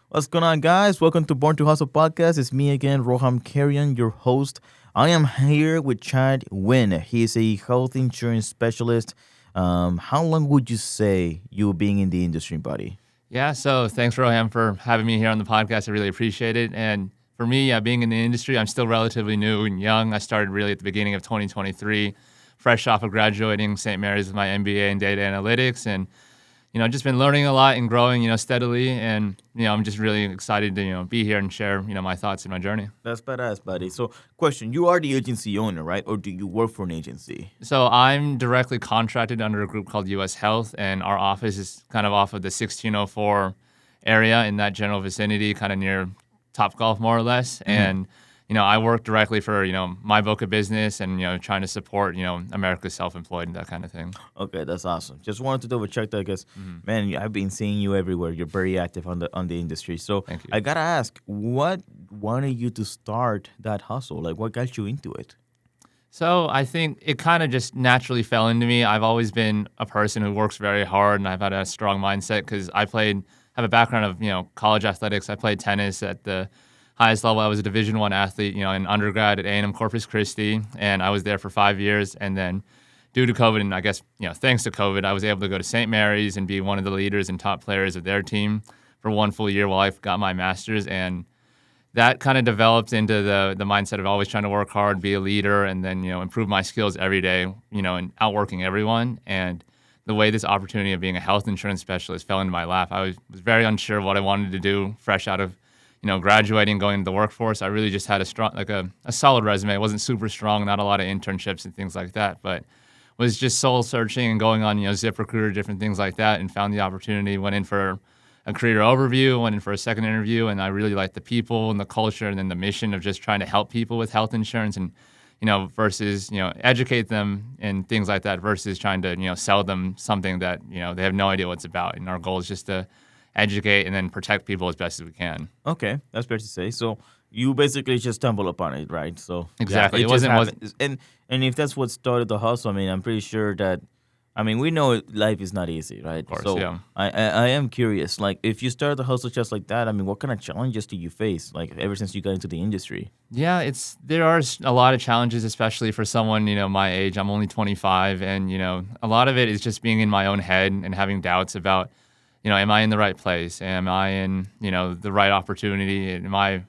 What's going on, guys? Welcome to Born to Hustle podcast. It's me again, Roham Carrion, your host. I am here with Chad Nguyen. He is a health insurance specialist. How long would you say you being in the industry, buddy? Yeah, so thanks, Roham, for having me here on the podcast. I really appreciate it. And for me, being in the industry, I'm still relatively new and young. I started really at the beginning of 2023, fresh off of graduating St. Mary's with my MBA in data analytics. And just been learning a lot and growing, steadily. And, I'm just really excited to, be here and share, my thoughts and my journey. That's badass, buddy. So, question, you are the agency owner, right? Or do you work for an agency? So I'm directly contracted under a group called U.S. Health, and our office is kind of off of the 1604 area in that general vicinity, kind of near Topgolf, more or less. Mm-hmm. And I work directly for, my book of business and, trying to support, America's self-employed and that kind of thing. Okay, that's awesome. Just wanted to double check that because, man, I've been seeing you everywhere. You're very active on the industry. So Thank you. I got to ask, what wanted you to start that hustle? Like, what got you into it? So I think it kind of just naturally fell into me. I've always been a person who works very hard, and I've had a strong mindset because have a background of, college athletics. I played tennis at the highest level. I was a Division I athlete, in undergrad at A&M Corpus Christi, and I was there for 5 years. And then due to COVID, and I guess, thanks to COVID, I was able to go to St. Mary's and be one of the leaders and top players of their team for 1 full year while I got my master's. And that kind of developed into the mindset of always trying to work hard, be a leader, and then, improve my skills every day, and outworking everyone. And the way this opportunity of being a health insurance specialist fell into my lap, I was very unsure of what I wanted to do fresh out of graduating, going into the workforce. I really just had a solid resume. It wasn't super strong, not a lot of internships and things like that, but was just soul searching and going on, ZipRecruiter, different things like that, and found the opportunity, went in for a career overview, went in for a second interview, and I really liked the people and the culture and then the mission of just trying to help people with health insurance and, versus, educate them and things like that versus trying to, sell them something that, they have no idea what it's about. And our goal is just to educate and then protect people as best as we can. Okay, that's fair to say. So you basically just stumbled upon it, right? So exactly, yeah, it wasn't. And if that's what started the hustle, I'm pretty sure that. We know life is not easy, right? Of course, so yeah. I am curious. Like, if you started the hustle just like that, what kind of challenges do you face? Like, ever since you got into the industry? Yeah, there are a lot of challenges, especially for someone my age. I'm only 25, and a lot of it is just being in my own head and having doubts about. Am I in the right place? Am I in, the right opportunity? Am I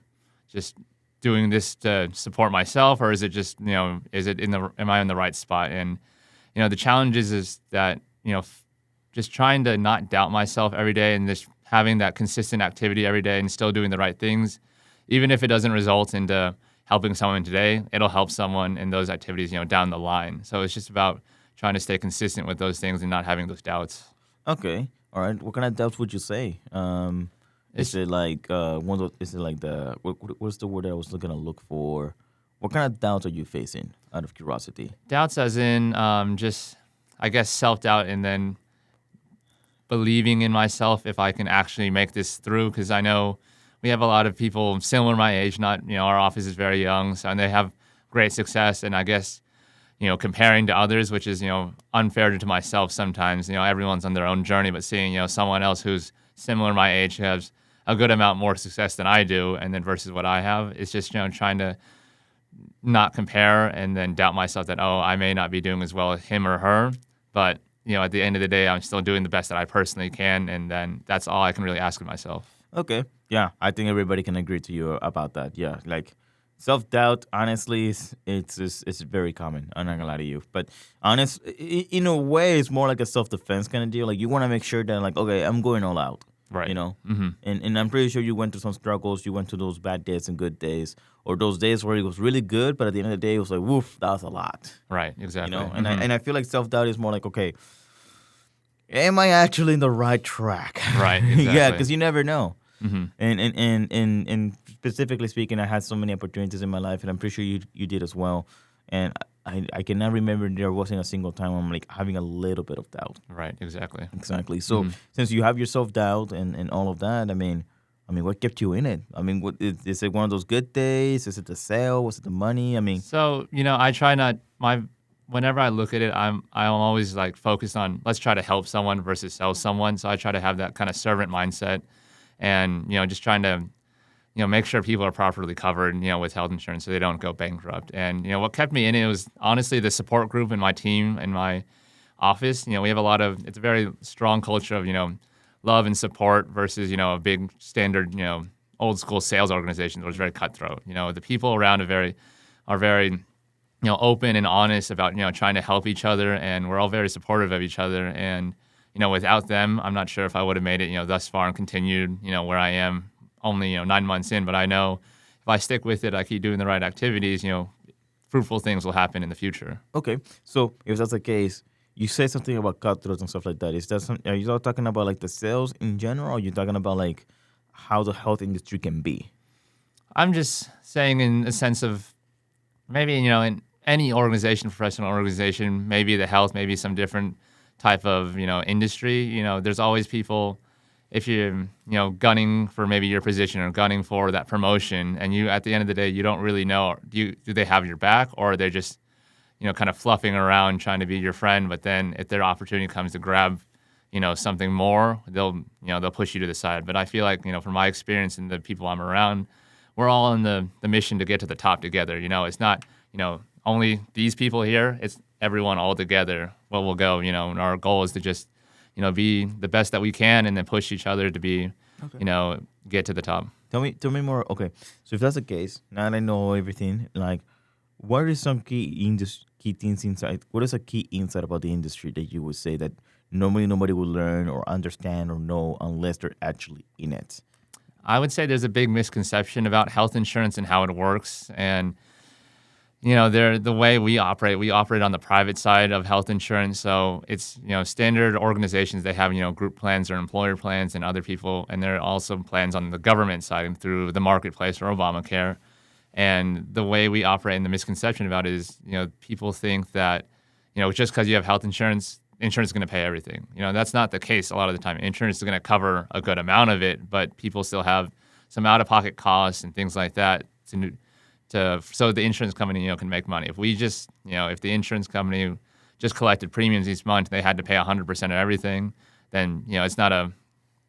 just doing this to support myself, or is it just, am I in the right spot? And, the challenge is that, just trying to not doubt myself every day and just having that consistent activity every day and still doing the right things, even if it doesn't result into helping someone today, it'll help someone in those activities, down the line. So it's just about trying to stay consistent with those things and not having those doubts. Okay. All right. What kind of doubts would you say? Is it like is it like what's the word I was looking to look for? What kind of doubts are you facing? Out of curiosity. Doubts, as in just, I guess, self-doubt, and then believing in myself if I can actually make this through. Because I know we have a lot of people similar to my age. Not our office is very young, and they have great success. And I guess comparing to others, which is, unfair to myself sometimes. Everyone's on their own journey, but seeing, someone else who's similar to my age who has a good amount more success than I do, and then versus what I have, it's just, trying to not compare and then doubt myself that, I may not be doing as well as him or her. But, at the end of the day, I'm still doing the best that I personally can, and then that's all I can really ask of myself. Okay. Yeah, I think everybody can agree to you about that. Yeah, like, self-doubt, honestly, it's very common. I'm not gonna lie to you, but in a way, it's more like a self-defense kind of deal. Like, you want to make sure that, like, okay, I'm going all out, right? Mm-hmm. And I'm pretty sure you went through some struggles. You went through those bad days and good days, or those days where it was really good, but at the end of the day, it was like, woof, that was a lot. Right, exactly. And I feel like self-doubt is more like, okay, am I actually in the right track? Right. Exactly. Yeah, because you never know. Mm-hmm. And specifically speaking, I had so many opportunities in my life, and I'm pretty sure you did as well. And I cannot remember there wasn't a single time I'm like having a little bit of doubt. Right, exactly. Exactly. So since you have your self-doubt and all of that, I mean, what kept you in it? I mean, is it one of those good days? Is it the sale? Was it the money? I mean, So, I try not whenever I look at it, I'm always like focused on let's try to help someone versus sell someone. So I try to have that kind of servant mindset and, just trying to, make sure people are properly covered, with health insurance so they don't go bankrupt. And, what kept me in it was honestly the support group in my team and my office. We have it's a very strong culture of, love and support versus, a big standard, old school sales organization that was very cutthroat. The people around are very open and honest about, trying to help each other, and we're all very supportive of each other. And, without them, I'm not sure if I would have made it, thus far and continued, where I am only, 9 months in. But I know if I stick with it, I keep doing the right activities, fruitful things will happen in the future. okay. So if that's the case, you say something about cutthroats and stuff like that. Is that are you all talking about like the sales in general, or are you talking about like how the health industry can be? I'm just saying in a sense of maybe, in any organization, professional organization, maybe the health, maybe some different type of, industry, there's always people, if you're, gunning for maybe your position or gunning for that promotion, and you, at the end of the day, you don't really know, do they have your back, or are they just, kind of fluffing around trying to be your friend, but then if their opportunity comes to grab, something more, they'll push you to the side. But I feel like, from my experience and the people I'm around, we're all on the mission to get to the top together. It's not, only these people here, it's everyone all together. Well, we'll go, and our goal is to just, be the best that we can and then push each other to be, Okay. get to the top. Tell me more. Okay, so if that's the case, now that I know everything, like, what are some key things inside? What is a key insight about the industry that you would say that normally nobody will learn or understand or know unless they're actually in it? I would say there's a big misconception about health insurance and how it works. And, the way we operate on the private side of health insurance. So it's, standard organizations, they have, group plans or employer plans and other people. And there are also plans on the government side and through the marketplace or Obamacare. And the way we operate and the misconception about it is, people think that, just because you have health insurance, insurance is going to pay everything. That's not the case a lot of the time. Insurance is going to cover a good amount of it, but people still have some out-of-pocket costs and things like that so the insurance company, can make money. If we just, if the insurance company just collected premiums each month, they had to pay 100% of everything, then, it's not a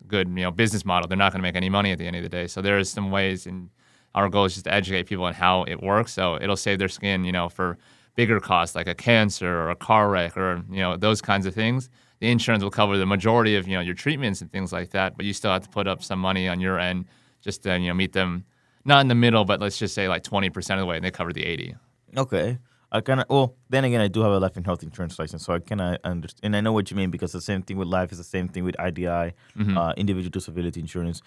good, business model. They're not going to make any money at the end of the day. So there is some ways, and our goal is just to educate people on how it works. So it'll save their skin, for bigger costs like a cancer or a car wreck or, those kinds of things. The insurance will cover the majority of, your treatments and things like that, but you still have to put up some money on your end just to, meet them, not in the middle, but let's just say like 20% of the way, and they cover the 80. Okay. I kind of, well, then again, I do have a life and health insurance license, so I kind of understand. And I know what you mean because the same thing with life is the same thing with IDI, individual disability insurance.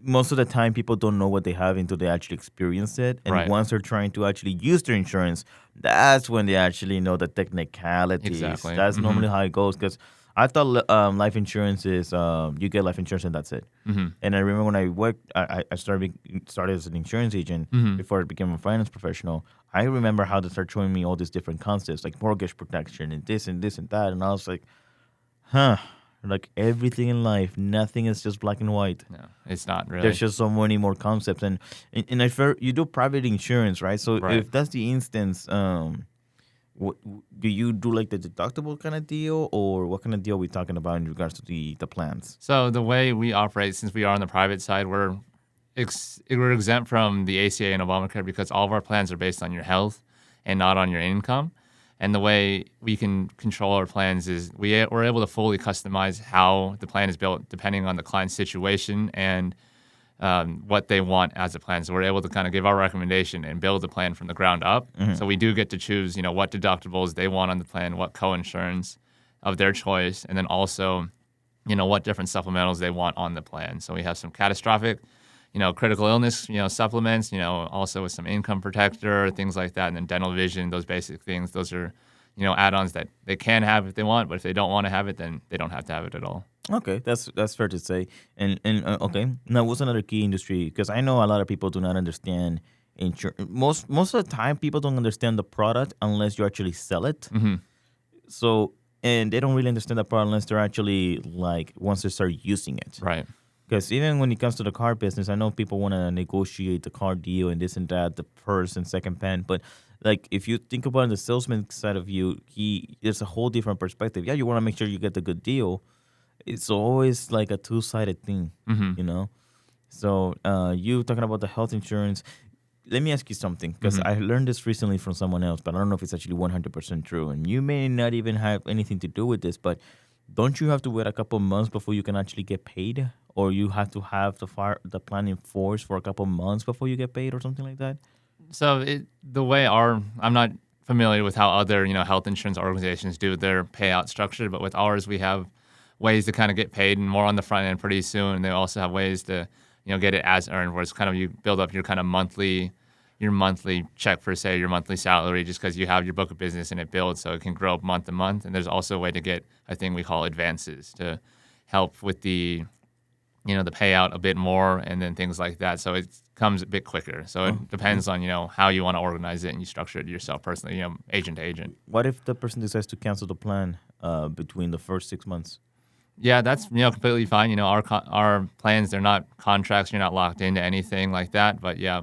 Most of the time, people don't know what they have until they actually experience it. And Right. once they're trying to actually use their insurance, that's when they actually know the technicalities. Exactly. That's normally how it goes because I thought life insurance is you get life insurance and that's it. And I remember when I worked, I started as an insurance agent before I became a finance professional. I remember how they started showing me all these different concepts like mortgage protection and this and this and that. And I was like, huh, like everything in life, nothing is just black and white. No, it's not really. There's just so many more concepts. And I've heard you do private insurance, right? So Right. if that's the instance, do you do like the deductible kind of deal, or what kind of deal are we talking about in regards to the plans? So the way we operate, since we are on the private side, we're exempt from the ACA and Obamacare because all of our plans are based on your health and not on your income. And the way we can control our plans is we're able to fully customize how the plan is built depending on the client's situation and what they want as a plan. So we're able to kind of give our recommendation and build the plan from the ground up. So we do get to choose, what deductibles they want on the plan, what co-insurance of their choice, and then also, what different supplementals they want on the plan. So we have some catastrophic, critical illness, supplements, also with some income protector, things like that, and then dental vision, those basic things. Those are, add-ons that they can have if they want, but if they don't want to have it, then they don't have to have it at all. Okay, that's fair to say. And okay, now what's another key industry? Because I know a lot of people do not understand insurance. Most of the time, people don't understand the product unless you actually sell it. So, and they don't really understand the product unless they're actually like once they start using it. Right. Because even when it comes to the car business, I know people want to negotiate the car deal and this and that, the first and second pen. But like, if you think about the salesman side of you, there's a whole different perspective. Yeah, you want to make sure you get the good deal. It's always like a two-sided thing, Mm-hmm. you know. So you talking about the health insurance. Let me ask you something, because Mm-hmm. I learned this recently from someone else, but I don't know if it's actually 100% true. And you may not even have anything to do with this, but don't you have to wait a couple months before you can actually get paid? Or you have to have the plan in force for a couple months before you get paid or something like that? So the way I'm not familiar with how other health insurance organizations do their payout structure, but with ours we have ways to kind of get paid and more on the front end pretty soon. And they also have ways to get it as earned, where it's kind of you build up your kind of monthly check per se, your monthly salary, just because you have your book of business and it builds, so it can grow up month to month. And there's also a way to get a thing we call advances to help with the payout a bit more, and then things like that. So it comes a bit quicker. So Oh, it depends on, how you want to organize it and you structure it yourself personally, agent to agent. what if the person decides to cancel the plan between the first 6 months? Yeah, that's, completely fine. Our plans, they're not contracts. You're not locked into anything like that. But yeah,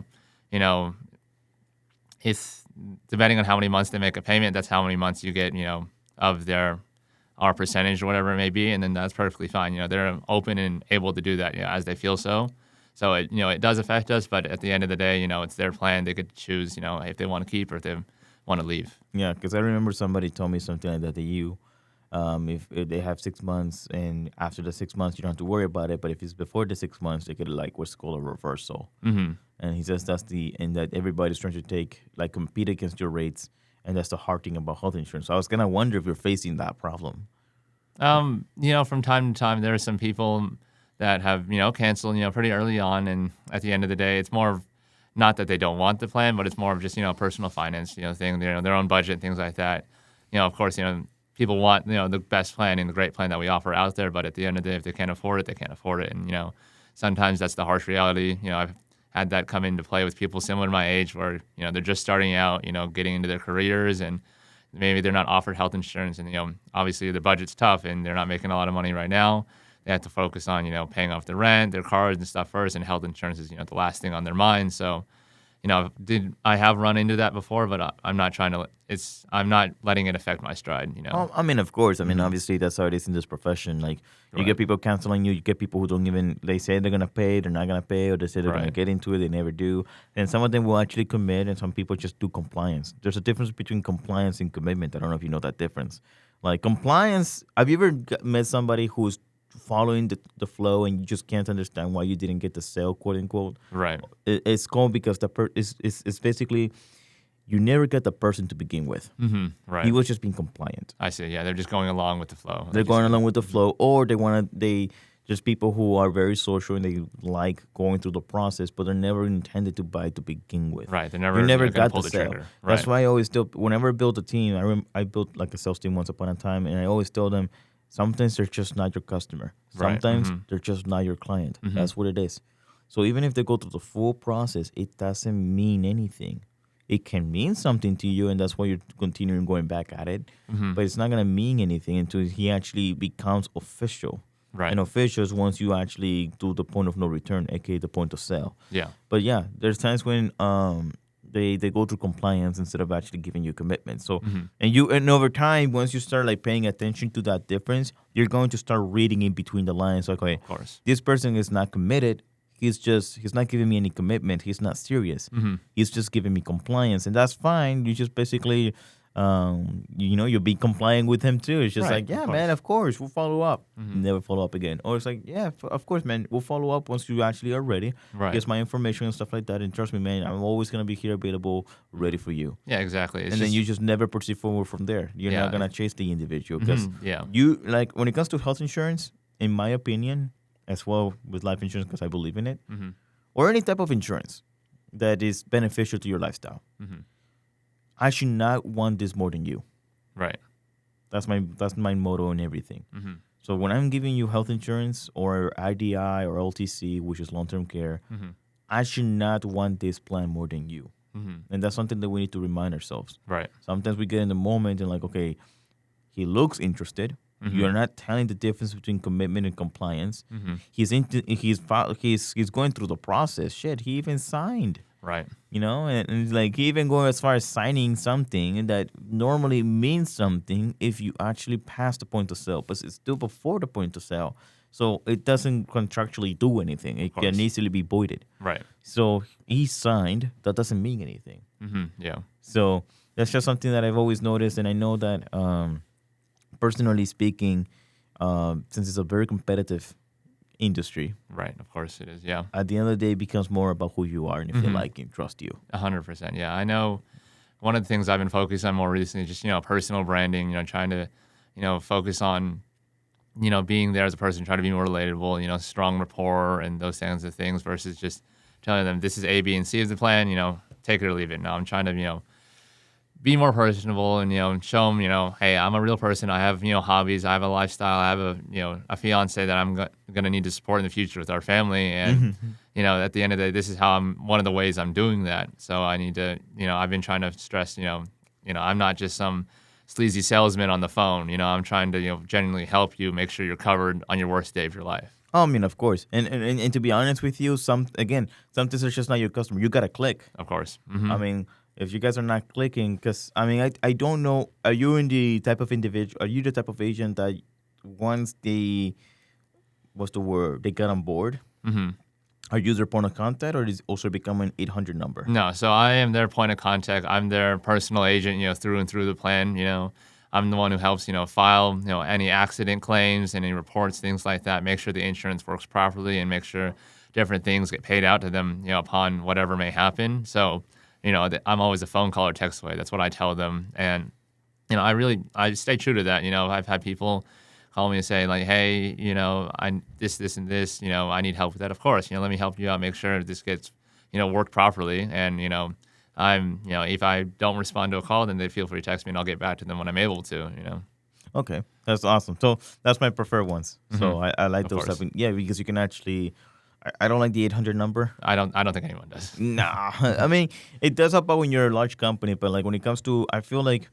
you know, it's depending on how many months they make a payment, that's how many months you get, of our percentage or whatever it may be, and then that's perfectly fine. They're open and able to do that, as they feel so. So it does affect us, but at the end of the day, it's their plan. They could choose, if they want to keep or if they want to leave. Yeah, because I remember somebody told me something like that, if they have 6 months and after the 6 months you don't have to worry about it, but if it's before the 6 months, they could like what's called a reversal. Mm-hmm. And he says and that everybody's trying to compete against your rates, and that's the hard thing about health insurance. So I was gonna wonder if you're facing that problem. From time to time, there are some people that have, canceled, pretty early on. And at the end of the day, it's more of not that they don't want the plan, but it's more of just, personal finance, thing, their own budget, things like that. Of course, people want, the best plan and the great plan that we offer out there. But at the end of the day, if they can't afford it, they can't afford it. And, sometimes that's the harsh reality. I've had that come into play with people similar to my age where, they're just starting out, getting into their careers, and maybe they're not offered health insurance, and obviously their budget's tough and they're not making a lot of money right now. They have to focus on paying off their rent, their cars and stuff first, and health insurance is the last thing on their mind. So I have run into that before, but I'm not trying to. I'm not letting it affect my stride. Oh, I mean, of course. I mean, Mhm. obviously, that's how it is in this profession. Like, you Right. get people canceling you. You get people who don't even. They say they're gonna pay, they're not gonna pay, or they say they're gonna Right. get into it, they never do. And some of them will actually commit, and some people just do compliance. There's a difference between compliance and commitment. I don't know if you know that difference. Like compliance. Have you ever met somebody who's following the flow, and you just can't understand why you didn't get the sale, quote unquote? Right. It's called because it's basically you never get the person to begin with. Mm-hmm. Right. He was just being compliant. I see. Yeah, they're just going along with the flow. They're like you going said. along with the flow, or they just people who are very social and they like going through the process, but they're never intended to buy to begin with. Right. They're never. You never gonna got pull the the sale. trigger. That's Right. why I always tell. Whenever I build a team, I built like a sales team once upon a time, and I always tell them sometimes they're just not your customer. Right. Sometimes Mhm. they're just not your client. Mhm. That's what it is. So even if they go through the full process, it doesn't mean anything. It can mean something to you, and that's why you're continuing going back at it. Mhm. But it's not gonna mean anything until he actually becomes official. Right. And official is once you actually do the point of no return, aka the point of sale. Yeah. But yeah, there's times when they go through compliance instead of actually giving you commitment. So Mhm. and over time, once you start like paying attention to that difference, you're going to start reading in between the lines. Like, okay, Of course. this person is not committed. He's not giving me any commitment. He's not serious. Mhm. He's just giving me compliance, and that's fine. You just basically, you'll be complying with him too. It's just Right, like, yeah, of man, course. of course, we'll follow up. Mhm. Never follow up again. Or it's like, yeah, of course, man, we'll follow up once you actually are ready. Right. Here's my information and stuff like that. And trust me, man, I'm always gonna be here available, ready for you. Yeah. Exactly. It's And then just, you just never proceed forward from there. You're Yeah. not gonna chase the individual because Yeah. you like when it comes to health insurance, in my opinion, as well with life insurance because I believe in it, Mhm. or any type of insurance that is beneficial to your lifestyle. Mhm. I should not want this more than you. Right. That's my motto and everything. Mhm. So when I'm giving you health insurance or IDI or LTC, which is long term care, Mhm. I should not want this plan more than you. Mhm. And that's something that we need to remind ourselves. Right. Sometimes we get in the moment and like, okay, he looks interested. You're not telling the difference between commitment and compliance. Mm-hmm. He's going through the process. Shit, he even signed. Right. And like he even going as far as signing something that normally means something if you actually pass the point of sale, but it's still before the point of sale. So it doesn't contractually do anything. It can easily be voided. Right. So he signed. That doesn't mean anything. Mm-hmm. Yeah. So that's just something that I've always noticed. And I know that personally speaking, since it's a very competitive industry. Right. Of course it is. Yeah. At the end of the day, it becomes more about who you are and if they like you and trust you. 100%. Yeah. I know one of the things I've been focused on more recently is just, personal branding, trying to, focus on, being there as a person, trying to be more relatable, strong rapport and those kinds of things versus just telling them this is A, B, and C of the plan, take it or leave it. No, I'm trying to, be more personable and, show them, hey, I'm a real person. I have, hobbies. I have a lifestyle. I have a fiance that I'm going to need to support in the future with our family. And, at the end of the day, this is how one of the ways I'm doing that. So I need to, I've been trying to stress, I'm not just some sleazy salesman on the phone. I'm trying to, genuinely help you make sure you're covered on your worst day of your life. I mean, of course. And to be honest with you, some things are just not your customer. You got to click. Of course. Mm-hmm. I mean, if you guys are not clicking, because, I don't know, are you the type of agent that once they got on board, are you their point of contact, or is it also become an 800 number? No, so I am their point of contact. I'm their personal agent, through and through the plan, I'm the one who helps, file, any accident claims, any reports, things like that, make sure the insurance works properly and make sure different things get paid out to them, upon whatever may happen. So, I'm always a phone call or text away. That's what I tell them. And, I stay true to that. I've had people call me and say like, hey, I this, and this, I need help with that. Of course, let me help you out, make sure this gets, worked properly. And, I'm, if I don't respond to a call, then they feel free to text me and I'll get back to them when I'm able to, Okay, that's awesome. So that's my preferred ones. So I like Of those course. stuff. Yeah, because you can actually. I don't like the 800 number. I don't think anyone does. Nah, I mean it does help out when you're a large company, but like when it comes to, I feel like,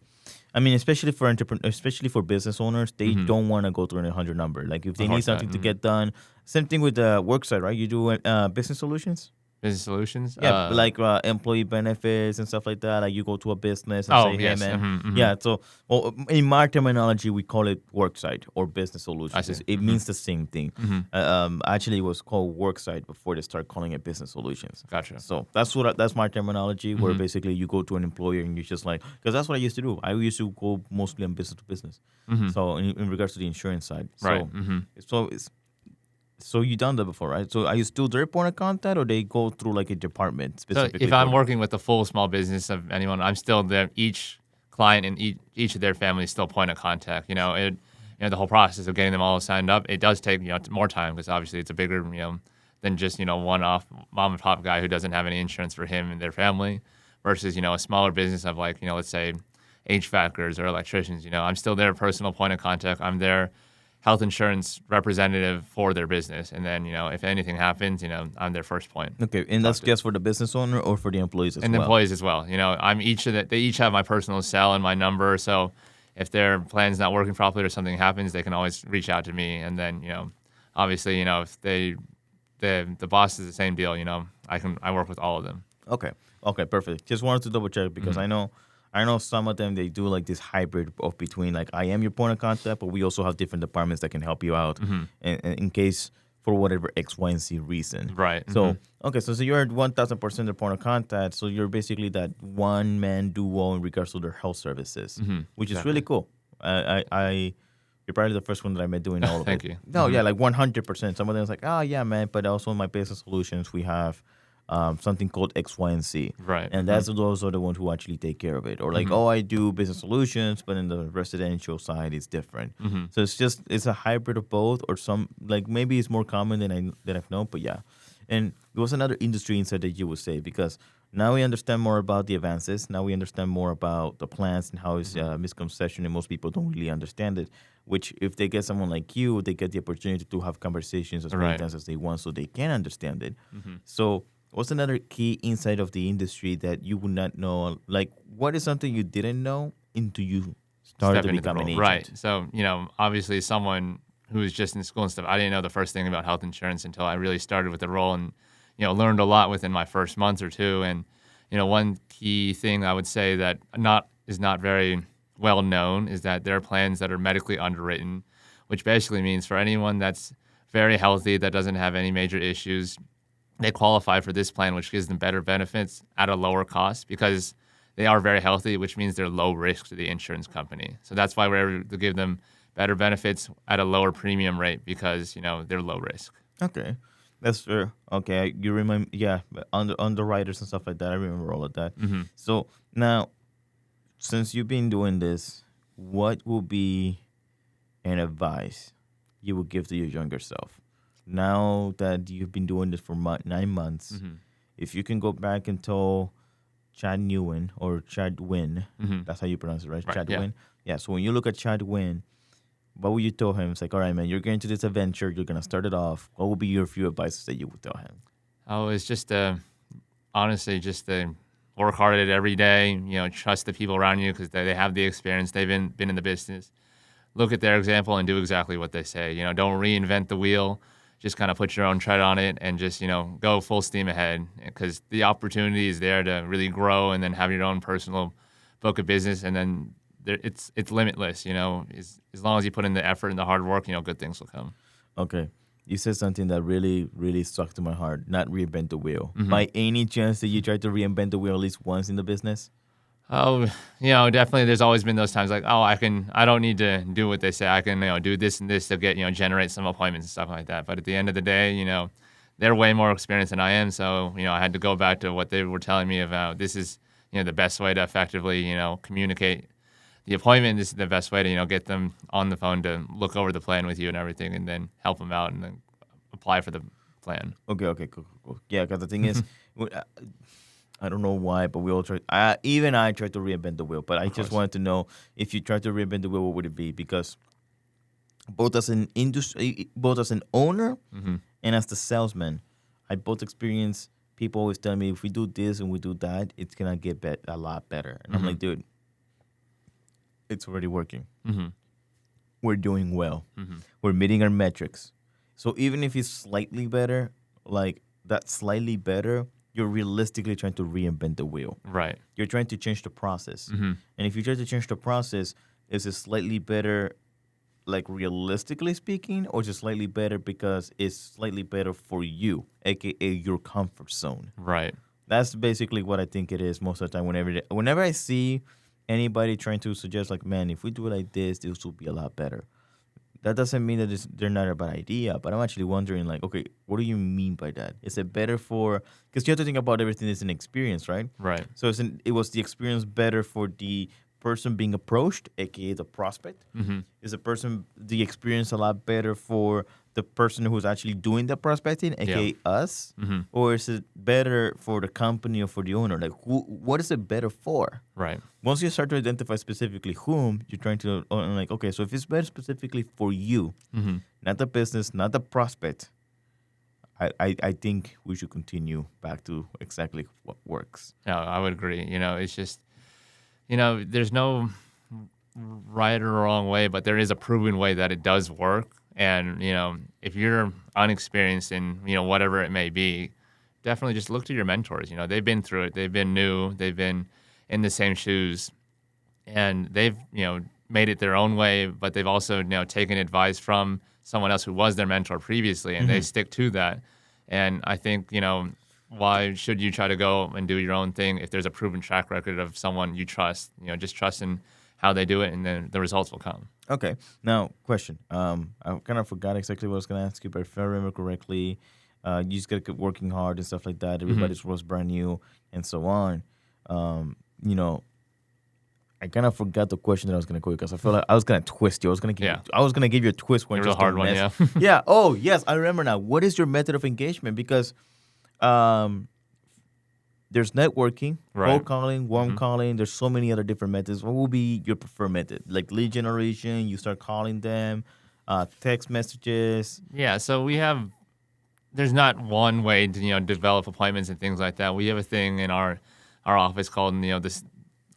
especially for business owners, they don't want to go through an 800 number. Like if they need something to get done, same thing with the work side, right? You do business solutions. Business solutions? Yeah, like employee benefits and stuff like that. Like you go to a business and say, yes. "Hey, man." Yeah. So, in my terminology, we call it worksite or business solutions. I see. It means the same thing. Actually, it was called worksite before they start calling it business solutions. Gotcha. So that's my terminology. Where basically you go to an employer and you just like, because that's what I used to do. I used to go mostly on business to business. So in regards to the insurance side, Right. So you done that before, right? So are you still their point of contact, or they go through like a department So specifically? if I'm working with the full small business of anyone, I'm still there. Each client and each of their families still point of contact. The whole process of getting them all signed up, it does take more time because obviously it's a bigger than just one-off mom and pop guy who doesn't have any insurance for him and their family versus a smaller business of like let's say HVACers or electricians. I'm still their personal point of contact. I'm their health insurance representative for their business. And then, if anything happens, I'm their first point. Okay, and that's just for the business owner or for the employees as well? And the employees as well. I'm they each have my personal cell and my number. So if their plan's not working properly or something happens, they can always reach out to me. And then, obviously, if the boss is the same deal, I work with all of them. Okay, perfect. Just wanted to double check because I know some of them, they do like this hybrid of between like I am your point of contact, but we also have different departments that can help you out in case for whatever X, Y, and Z reason. Right. So, okay, so you're 1,000% the point of contact. So you're basically that one-man duo in regards to their health services, which is really cool. You're probably the first one that I met doing all of it. Thank you. No, yeah, like 100%. Some of them was like, oh, yeah, man. But also in my business solutions, we have something called X, Y, and Z. Right. And those are the ones who actually take care of it. Or like, I do business solutions, but in the residential side, it's different. So it's a hybrid of both, or some, like maybe it's more common than I've known, but yeah. And there was another industry insight that you would say, because now we understand more about the advances. Now we understand more about the plans and how it's misconception, and most people don't really understand it. Which, if they get someone like you, they get the opportunity to have conversations as many times as they want, so they can understand it. So, what's another key insight of the industry that you would not know? Like, what is something you didn't know until you started step to into the become an role. Right. agent. So, obviously someone who was just in school and stuff, I didn't know the first thing about health insurance until I really started with the role and, learned a lot within my first month or two. And, one key thing I would say that is not very well known is that there are plans that are medically underwritten, which basically means for anyone that's very healthy, that doesn't have any major issues, they qualify for this plan, which gives them better benefits at a lower cost because they are very healthy, which means they're low risk to the insurance company. So that's why we're able to give them better benefits at a lower premium rate because, they're low risk. Okay, that's fair. Okay, you remember? Yeah, but underwriters and stuff like that. I remember all of that. Hmm. So now, since you've been doing this, what will be an advice you would give to your younger self? Now that you've been doing this for 9 months, Hmm. if you can go back and tell Chad Nguyen or Chad Nguyen, Hmm. that's how you pronounce it, right? Right. Chad Yeah. Nguyen. Yeah. So when you look at Chad Nguyen, what would you tell him? It's like, all right, man, you're getting to this adventure. You're gonna start it off. What would be your few advices that you would tell him? Oh, it's just honestly just to work hard at it every day. Trust the people around you because they have the experience. They've been in the business. Look at their example and do exactly what they say. Don't reinvent the wheel. Just kind of put your own tread on it and just go full steam ahead because the opportunity is there to really grow and then have your own personal book of business and then it's limitless. As long as you put in the effort and the hard work, good things will come. Okay. You said something that really, really stuck to my heart. Not reinvent the wheel. Hmm. By any chance that you tried to reinvent the wheel at least once in the business? Oh, definitely. There's always been those times like, oh, I don't need to do what they say. I can, do this and this to get, generate some appointments and stuff like that. But at the end of the day, they're way more experienced than I am. So, I had to go back to what they were telling me about. This is, the best way to effectively, communicate the appointment. This is the best way to, get them on the phone to look over the plan with you and everything and then help them out and then apply for the plan. Okay, cool. Yeah, because the thing is, I don't know why, but we all try. Even I tried to reinvent the wheel, but I Of just course. wanted to know if you tried to reinvent the wheel, what would it be? Because both as an industry, both as an owner Hmm. and as the salesman, I both experience people always telling me if we do this and we do that, it's gonna get a lot better. And I'm Hmm. like, dude, it's already working. Hmm. We're doing well. Hmm. We're meeting our metrics. So even if it's slightly better, like that slightly better, you're realistically trying to reinvent the wheel. Right. You're trying to change the process. Hmm. And if you try to change the process, is it slightly better, like realistically speaking, or just slightly better because it's slightly better for you, aka your comfort zone? Right. That's basically what I think it is most of the time. Whenever I see anybody trying to suggest, like, man, if we do it like this will be a lot better. That doesn't mean that they're not a bad idea, but I'm actually wondering, like, okay, what do you mean by that? Is it better for? Because you have to think about everything as an experience, right? Right. So it was the experience better for the person being approached, aka the prospect? Hmm. Is the experience a lot better for the person who's actually doing the prospecting, Yeah. aka us? Hmm. Or is it better for the company or for the owner? Like, what is it better for? Right. Once you start to identify specifically whom you're trying to, like, okay, so if it's better specifically for you, Hmm. not the business, not the prospect, I think we should continue back to exactly what works. No, I would agree. It's just, there's no right or wrong way, but there is a proven way that it does work. And, if you're unexperienced in, whatever it may be, definitely just look to your mentors. They've been through it. They've been new. They've been in the same shoes and they've, made it their own way, but they've also, taken advice from someone else who was their mentor previously and they stick to that. And I think, why should you try to go and do your own thing if there's a proven track record of someone you trust? Just trust in how they do it, and then the results will come. Okay. Now, question. I kind of forgot exactly what I was going to ask you, but if I remember correctly, you just got to keep working hard and stuff like that. Everybody's was brand new and so on. You know, I kind of forgot the question that I was going to go because I feel like I was going to twist you. I was going to give you a twist one. A real just to hard one, yeah. Yeah. Oh, yes. I remember now. What is your method of engagement? Because there's networking, Right. cold calling, warm calling. There's so many other different methods. What will be your preferred method? Like lead generation, you start calling them, text messages. Yeah, so there's not one way to, develop appointments and things like that. We have a thing in our office called, this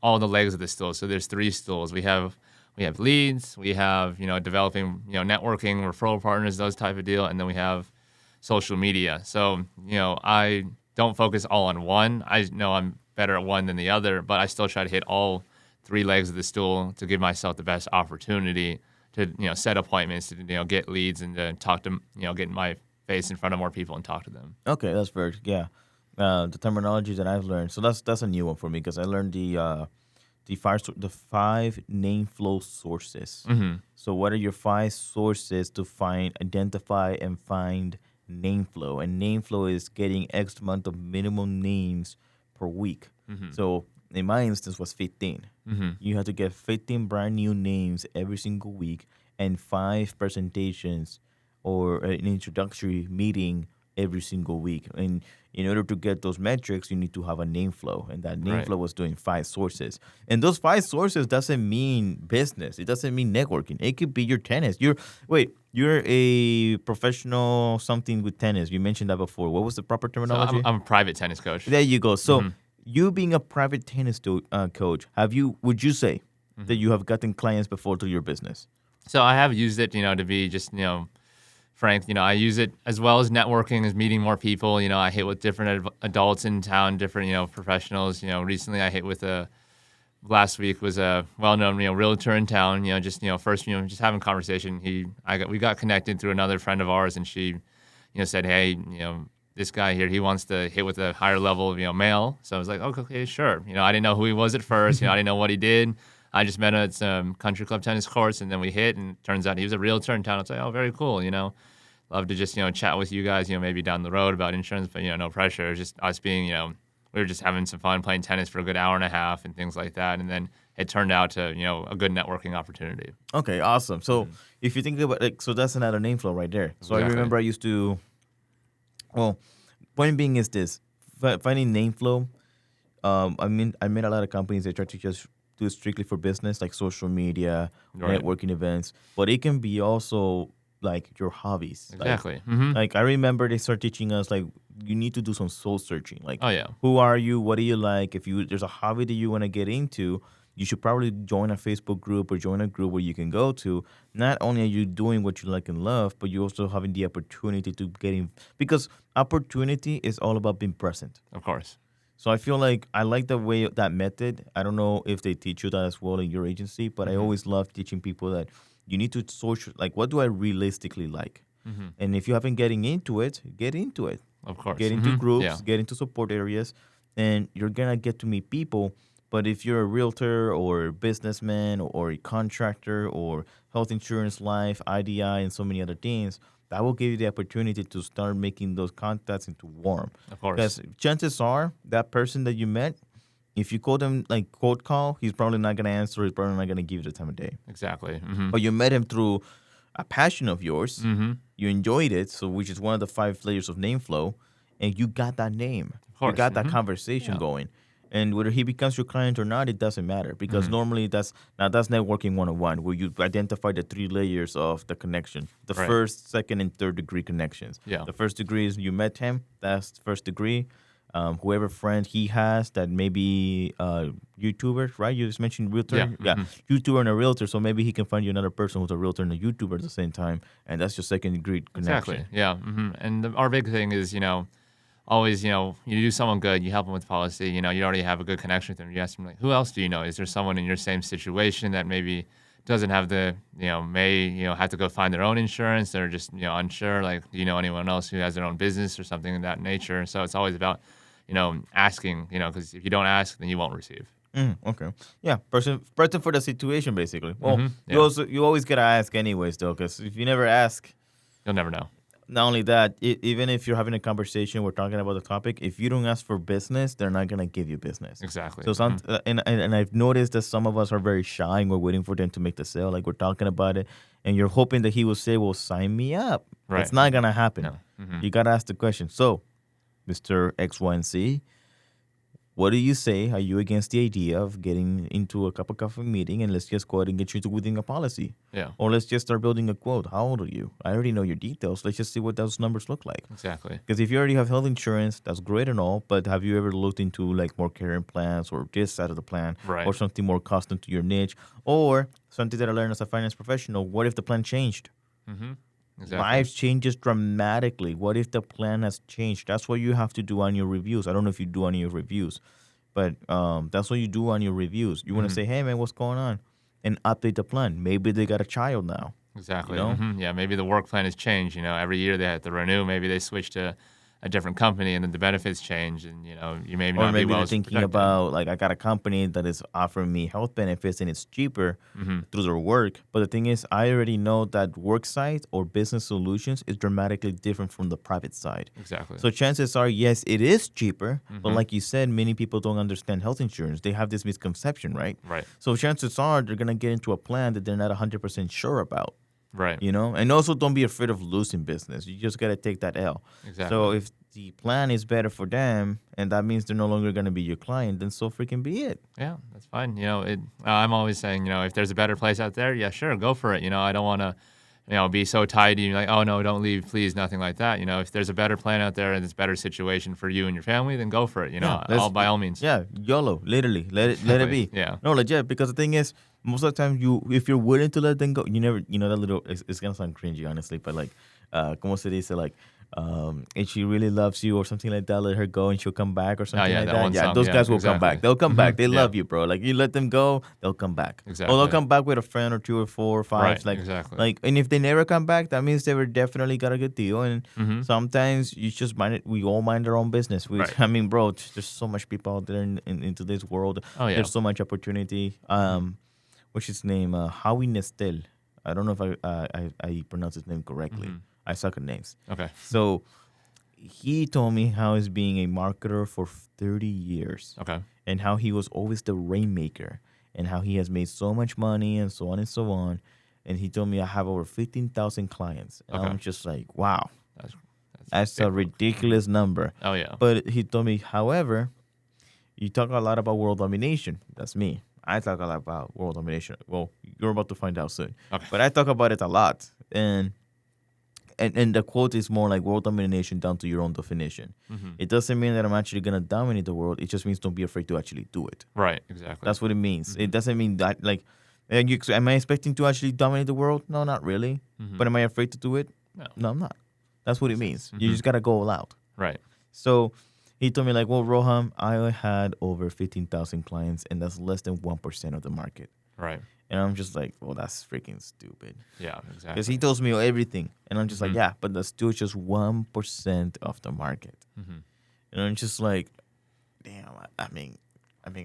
all the legs of the stool. So there's 3 stools. We have we have leads, we have, developing, networking, referral partners, those type of deal. And then we have social media. So, I don't focus all on one. I know I'm better at one than the other, but I still try to hit all three legs of the stool to give myself the best opportunity to, set appointments, to, get leads and to talk to, get my face in front of more people and talk to them. Okay, that's very yeah. The terminology that I've learned, so that's a new one for me because I learned the five name flow sources. So what are your five sources to identify, and find name flow? And name flow is getting X amount of minimum names per week. So in my instance was 15. You have to get 15 brand new names every single week and 5 presentations or an introductory meeting every single week. And in order to get those metrics, you need to have a name flow. And that name flow was doing 5 sources. And those 5 sources doesn't mean business. It doesn't mean networking. It could be your tennis. You're a professional something with tennis. You mentioned that before. What was the proper So terminology? I'm a private tennis coach. There you go. So you being a private tennis coach, would you say that you have gotten clients before through your business? So I have used it, to be just, frank. I use it as well as networking, as meeting more people. I hit with different adults in town, different, professionals. Recently I hit with last week was a well-known, realtor in town. First, just having conversation. We got connected through another friend of ours, and she, said, hey, this guy here, he wants to hit with a higher level, male. So I was like, okay, sure. I didn't know who he was at first. I didn't know what he did. I just met him at some country club tennis courts, and then we hit, and it turns out he was a realtor in town. I was like, oh, very cool, Love to just, chat with you guys, maybe down the road about insurance, but, no pressure. It was just us being, we were just having some fun playing tennis for a good hour and a half and things like that. And then it turned out to, a good networking opportunity. Okay, awesome. So if you think about it, so that's another name flow right there. So Exactly. I remember I used to, point being is this, finding name flow. I met a lot of companies that try to just do it strictly for business, like social media, networking events, but it can be also like your hobbies. Exactly. Like I remember they start teaching us like you need to do some soul searching. Like, Oh, yeah. who are you? What do you like? If there's a hobby that you want to get into, you should probably join a Facebook group or join a group where you can go to. Not only are you doing what you like and love, but you're also having the opportunity to get in, because opportunity is all about being present. Of course. So I feel like I like the way that method. I don't know if they teach you that as well in your agency, but I always love teaching people that you need to social, like, what do I realistically like? And if you haven't getting into it, get into it. Of course. Get into groups, Yeah. get into support areas, and you're gonna get to meet people. But if you're a realtor or a businessman or a contractor or health insurance, life, IDI, and so many other things, that will give you the opportunity to start making those contacts into warm. Of course. Because chances are that person that you met, if you call them like cold call, he's probably not gonna answer. He's probably not gonna give you the time of day. Exactly. But you met him through a passion of yours. You enjoyed it, so which is one of the 5 layers of name flow, and you got that name. You course. got that conversation going. And whether he becomes your client or not, it doesn't matter, because normally that's networking 101, where you identify the 3 layers of the connection, the Right. first, second, and third degree connections. Yeah. The first degree is you met him, that's first degree. Whoever friend he has that may be YouTuber, right? You just mentioned realtor. Yeah. YouTuber and a realtor. So maybe he can find you another person who's a realtor and a YouTuber at the same time, and that's your second degree connection. Exactly. Yeah. And our big thing is, always, you do someone good, you help them with policy, you already have a good connection with them. You ask them, like, who else do you know? Is there someone in your same situation that maybe doesn't have may have to go find their own insurance? They're just, unsure. Like, do you know anyone else who has their own business or something of that nature? So it's always about, asking, because if you don't ask, then you won't receive. Okay. Yeah. Person for the situation, basically. Well, Yeah. you always gotta ask anyways, though, because if you never ask, You'll never know. not only that, even if you're having a conversation, we're talking about the topic. If you don't ask for business, they're not gonna give you business. Exactly. So and I've noticed that some of us are very shy and we're waiting for them to make the sale. Like, we're talking about it, and you're hoping that he will say, "Well, sign me up." Right. It's not gonna happen. No. You gotta ask the question. So, Mr. X, Y, and Z, what do you say? Are you against the idea of getting into a cup of coffee meeting and let's just go ahead and get you to within a policy? Yeah. Or let's just start building a quote. How old are you? I already know your details. Let's just see what those numbers look like. Exactly. Because if you already have health insurance, that's great and all, but have you ever looked into like more caring plans or this side of the plan Right. or something more custom to your niche or something that I learned as a finance professional? What if the plan changed? Mm-hmm. Exactly. Life changes dramatically. What if the plan has changed? That's what you have to do on your reviews. I don't know if you do any of your reviews, but that's what you do on your reviews. You want to say, hey, man, what's going on? And update the plan. Maybe they got a child now. Exactly. You know? Yeah, maybe the work plan has changed. Every year they have to renew. Maybe they switch to a different company, and then the benefits change, and you maybe Or not maybe be well they're thinking protected. about, like, I got a company that is offering me health benefits and it's cheaper through their work. But the thing is, I already know that work site or business solutions is dramatically different from the private side. Exactly. So chances are, yes, it is cheaper. But like you said, many people don't understand health insurance. They have this misconception, right? Right. So chances are they're going to get into a plan that they're not 100% sure about. Right. And also don't be afraid of losing business. You just got to take that L. Exactly. So if the plan is better for them and that means they're no longer going to be your client, then so freaking be it. Yeah, that's fine. I'm always saying, if there's a better place out there, yeah, sure, go for it. I don't want to, be so tied to you, like, oh no, don't leave, please, nothing like that. If there's a better plan out there and it's a better situation for you and your family, then go for it. By all means. Yeah, YOLO, literally. Let it be. Yeah. No, legit, because the thing is, most of the time if you're willing to let them go, you never, that little, it's going to sound cringy, honestly, but like, como se dice, like, and she really loves you or something like that, let her go and she'll come back or something yeah, like that that. one Yeah, song, those yeah, guys will come exactly. back. They'll come back. They Yeah. love you, bro. Like, you let them go, they'll come back. Exactly. Or they'll come back with a friend or two or four or five. Right, Like, exactly. and if they never come back, that means they were definitely got a good deal. And Mm-hmm. sometimes you just mind it. We all mind our own business. Right. I mean, bro, there's so much people out there in today's world. Oh, yeah. There's so much opportunity. What's his name? Howie Nestel. I don't know if I pronounce his name correctly. I suck at names. Okay. So he told me how he's being a marketer for 30 years Okay. and how he was always the rainmaker and how he has made so much money and so on and so on. And he told me I have over 15,000 clients. And Okay. I'm just like, wow, That's a big. ridiculous number. Oh, yeah. But he told me, however, you talk a lot about world domination. That's me. I talk a lot about world domination. Well, you're about to find out soon. Okay. But I talk about it a lot. And the quote is more like world domination down to your own definition. Mm-hmm. It doesn't mean that I'm actually going to dominate the world. It just means don't be afraid to actually do it. Right, exactly. That's what it means. It doesn't mean that, like, am I expecting to actually dominate the world? No, not really. But am I afraid to do it? No, I'm not. That's what it means. You just got to go all out. Right. So he told me, like, well, Roham, I had over 15,000 clients, and that's less than 1% of the market. Right. And I'm just like, well, that's freaking stupid. Yeah, exactly. Because he tells me everything. And I'm just like, yeah, but that's still just 1% of the market. And I'm just like, damn, I mean,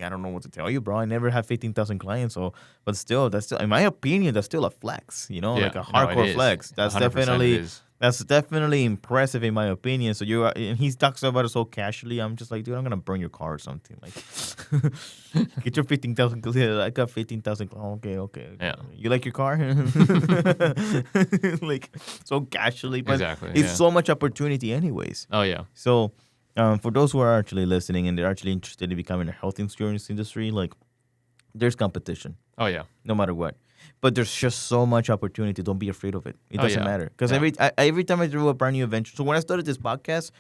I don't know what to tell you, bro. I never had 15,000 clients. But still, in my opinion, that's still a flex, Yeah. like a No, it hardcore is. flex. That's 100% definitely it is. That's definitely impressive in my opinion. So and he talks about it so casually. I'm just like, dude, I'm gonna burn your car or something. Like, get your 15,000. I got 15,000. Oh, okay. Yeah. You like your car? Like, so casually, but Exactly, it's yeah. so much opportunity, anyways. Oh, yeah. So, for those who are actually listening and they're actually interested in becoming a health insurance industry, like, there's competition, Oh, yeah. no matter what. But there's just so much opportunity. Don't be afraid of it. It Oh, doesn't yeah. matter. Because Yeah. every time I do a brand new venture, so when I started this podcast,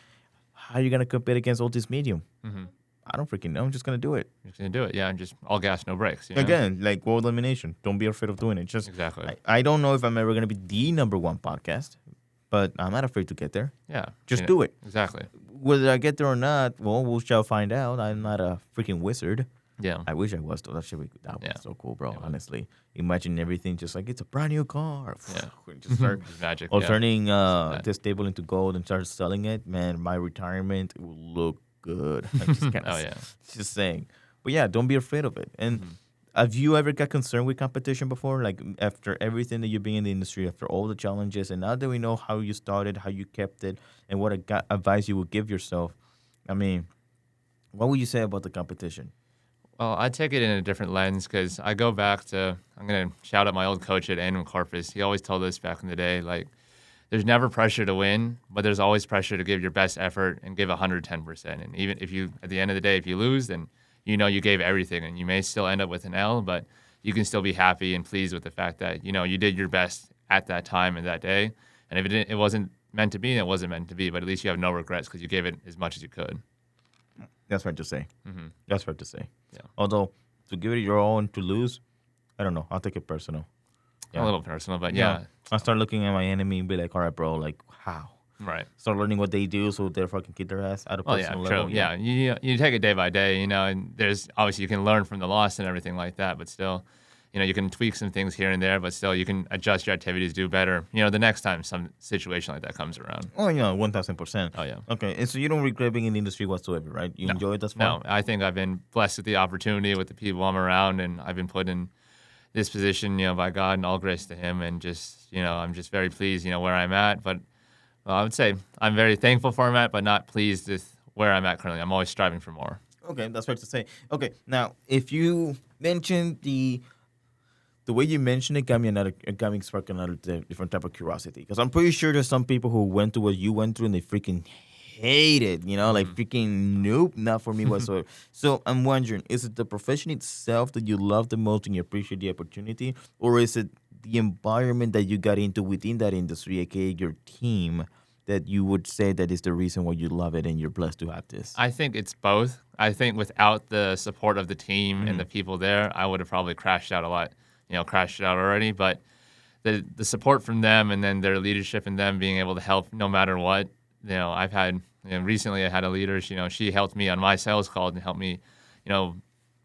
how are you gonna compete against all this medium? Mm-hmm. I don't freaking know. I'm just gonna do it. You're just going to do it. Yeah, and just all gas, no brakes. You know? Again, like world domination. Don't be afraid of doing it. Just Exactly. I don't know if I'm ever gonna be the #1 podcast, but I'm not afraid to get there. Yeah. Just do it. Exactly. Whether I get there or not, well, we shall find out. I'm not a freaking wizard. Yeah. I wish I was though. That would Yeah. so cool, bro. Yeah. Honestly, imagine everything just like it's a brand new car. Yeah. Just start It's magic. or yeah. turning that. this table into gold and start selling it. Man, my retirement will look good. I'm just Oh, yeah. just saying. But yeah, don't be afraid of it. And have you ever got concerned with competition before? Like after everything that you've been in the industry, after all the challenges, and now that we know how you started, how you kept it, and what advice you would give yourself, I mean, what would you say about the competition? Well, I take it in a different lens because I go back to, I'm going to shout out my old coach at Animal Corpus. He always told us back in the day, like, there's never pressure to win, but there's always pressure to give your best effort and give 110%. And even if you, at the end of the day, if you lose, then you know you gave everything, and you may still end up with an L, but you can still be happy and pleased with the fact that, you know, you did your best at that time and that day. And if it wasn't meant to be, then it wasn't meant to be. But at least you have no regrets because you gave it as much as you could. That's fair to say. That's fair to say. Yeah. Although, to give it your all and to lose, I don't know. I'll take it personal. A little personal, but yeah. I'll start looking at my enemy and be like, all right, bro, like, how? Right. Start learning what they do so they fucking kick their ass at a personal level. True. Yeah, you take it day by day, you know, and there's obviously you can learn from the loss and everything like that, but still, you know, you can tweak some things here and there, but still you can adjust your activities, do better, you know, the next time some situation like that comes around. Oh, yeah, 1,000%. Oh, yeah. Okay, and so you don't regret being in the industry whatsoever, right? You enjoy it thus far? No, I think I've been blessed with the opportunity with the people I'm around, and I've been put in this position, you know, by God, and all grace to Him, and just, you know, I'm just very pleased, you know, where I'm at. But I would say I'm very thankful for where I'm at, but not pleased with where I'm at currently. I'm always striving for more. Okay, that's fair to say. Okay, now if you mentioned the way you mentioned it, got me sparking another different type of curiosity, because I'm pretty sure there's some people who went through what you went through and they freaking hate it, you know, like freaking nope, not for me whatsoever. So I'm wondering, is it the profession itself that you love the most and you appreciate the opportunity, or is it the environment that you got into within that industry, aka your team, that you would say that is the reason why you love it and you're blessed to have this? I think it's both. I think without the support of the team and the people there, I would have probably crashed out already. But the support from them, and then their leadership and them being able to help no matter what. You know, I've had, you know, recently I had a leader, you know, she helped me on my sales call and helped me, you know,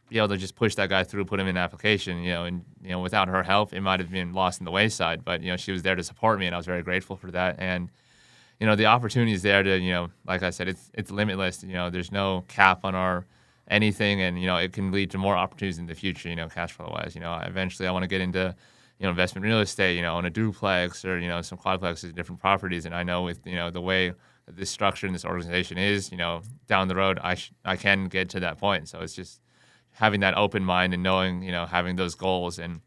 be able to just push that guy through, put him in an application, you know, and, you know, without her help, it might have been lost in the wayside. But, you know, she was there to support me, and I was very grateful for that. And, you know, the opportunity is there to, you know, like I said, it's limitless. You know, there's no cap on our anything, and, you know, it can lead to more opportunities in the future, you know, cash flow wise. You know, eventually I want to get into, you know, investment real estate, you know, own a duplex or, you know, some quadplexes, different properties. And I know with, you know, the way that this structure and this organization is, you know, down the road, I can get to that point. So it's just having that open mind and knowing, you know, having those goals, and,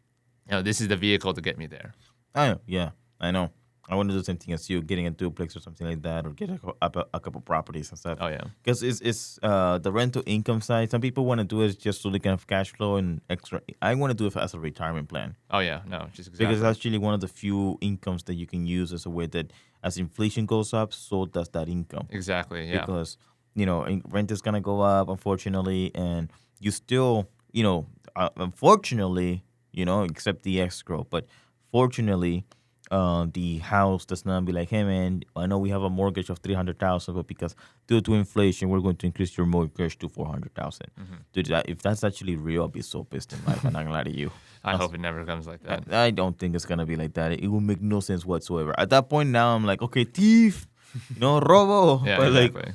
you know, this is the vehicle to get me there. Oh, yeah, I know. I want to do the same thing as you, getting a duplex or something like that, or get a couple properties and stuff. Oh, yeah. Because it's the rental income side. Some people want to do it just so they can have cash flow and extra. I want to do it as a retirement plan. Oh, yeah. No, just exactly. Because it's actually one of the few incomes that you can use as a way that as inflation goes up, so does that income. Exactly, yeah. Because, you know, rent is going to go up, unfortunately, and you still, you know, unfortunately, you know, except the escrow, but fortunately, the house does not be like, hey man, I know we have a mortgage of $300,000, but because due to inflation, we're going to increase your mortgage to $400,000. Dude, if that's actually real, I'll be so pissed in life. I'm not gonna lie to you. I hope it never comes like that. I don't think it's gonna be like that. It will make no sense whatsoever. At that point, now I'm like, okay, thief, you know, robo. Yeah, but exactly.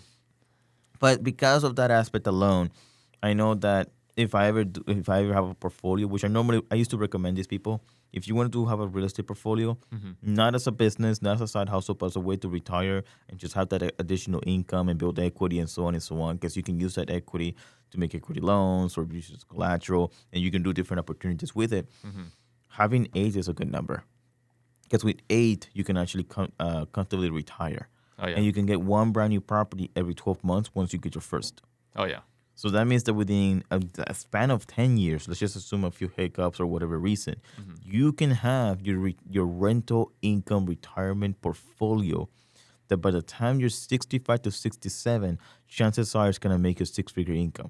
but because of that aspect alone, I know that if I ever have a portfolio, which I used to recommend these people, if you want to have a real estate portfolio, not as a business, not as a side hustle, but as a way to retire and just have that additional income and build equity and so on and so on, because you can use that equity to make equity loans or use it as collateral, and you can do different opportunities with it. Having 8 is a good number, because with 8, you can actually comfortably retire. Oh, yeah. And you can get one brand new property every 12 months once you get your first. Oh, yeah. So that means that within a span of 10 years, let's just assume a few hiccups or whatever reason, you can have your rental income retirement portfolio that by the time you're 65 to 67, chances are it's going to make you a 6-figure income.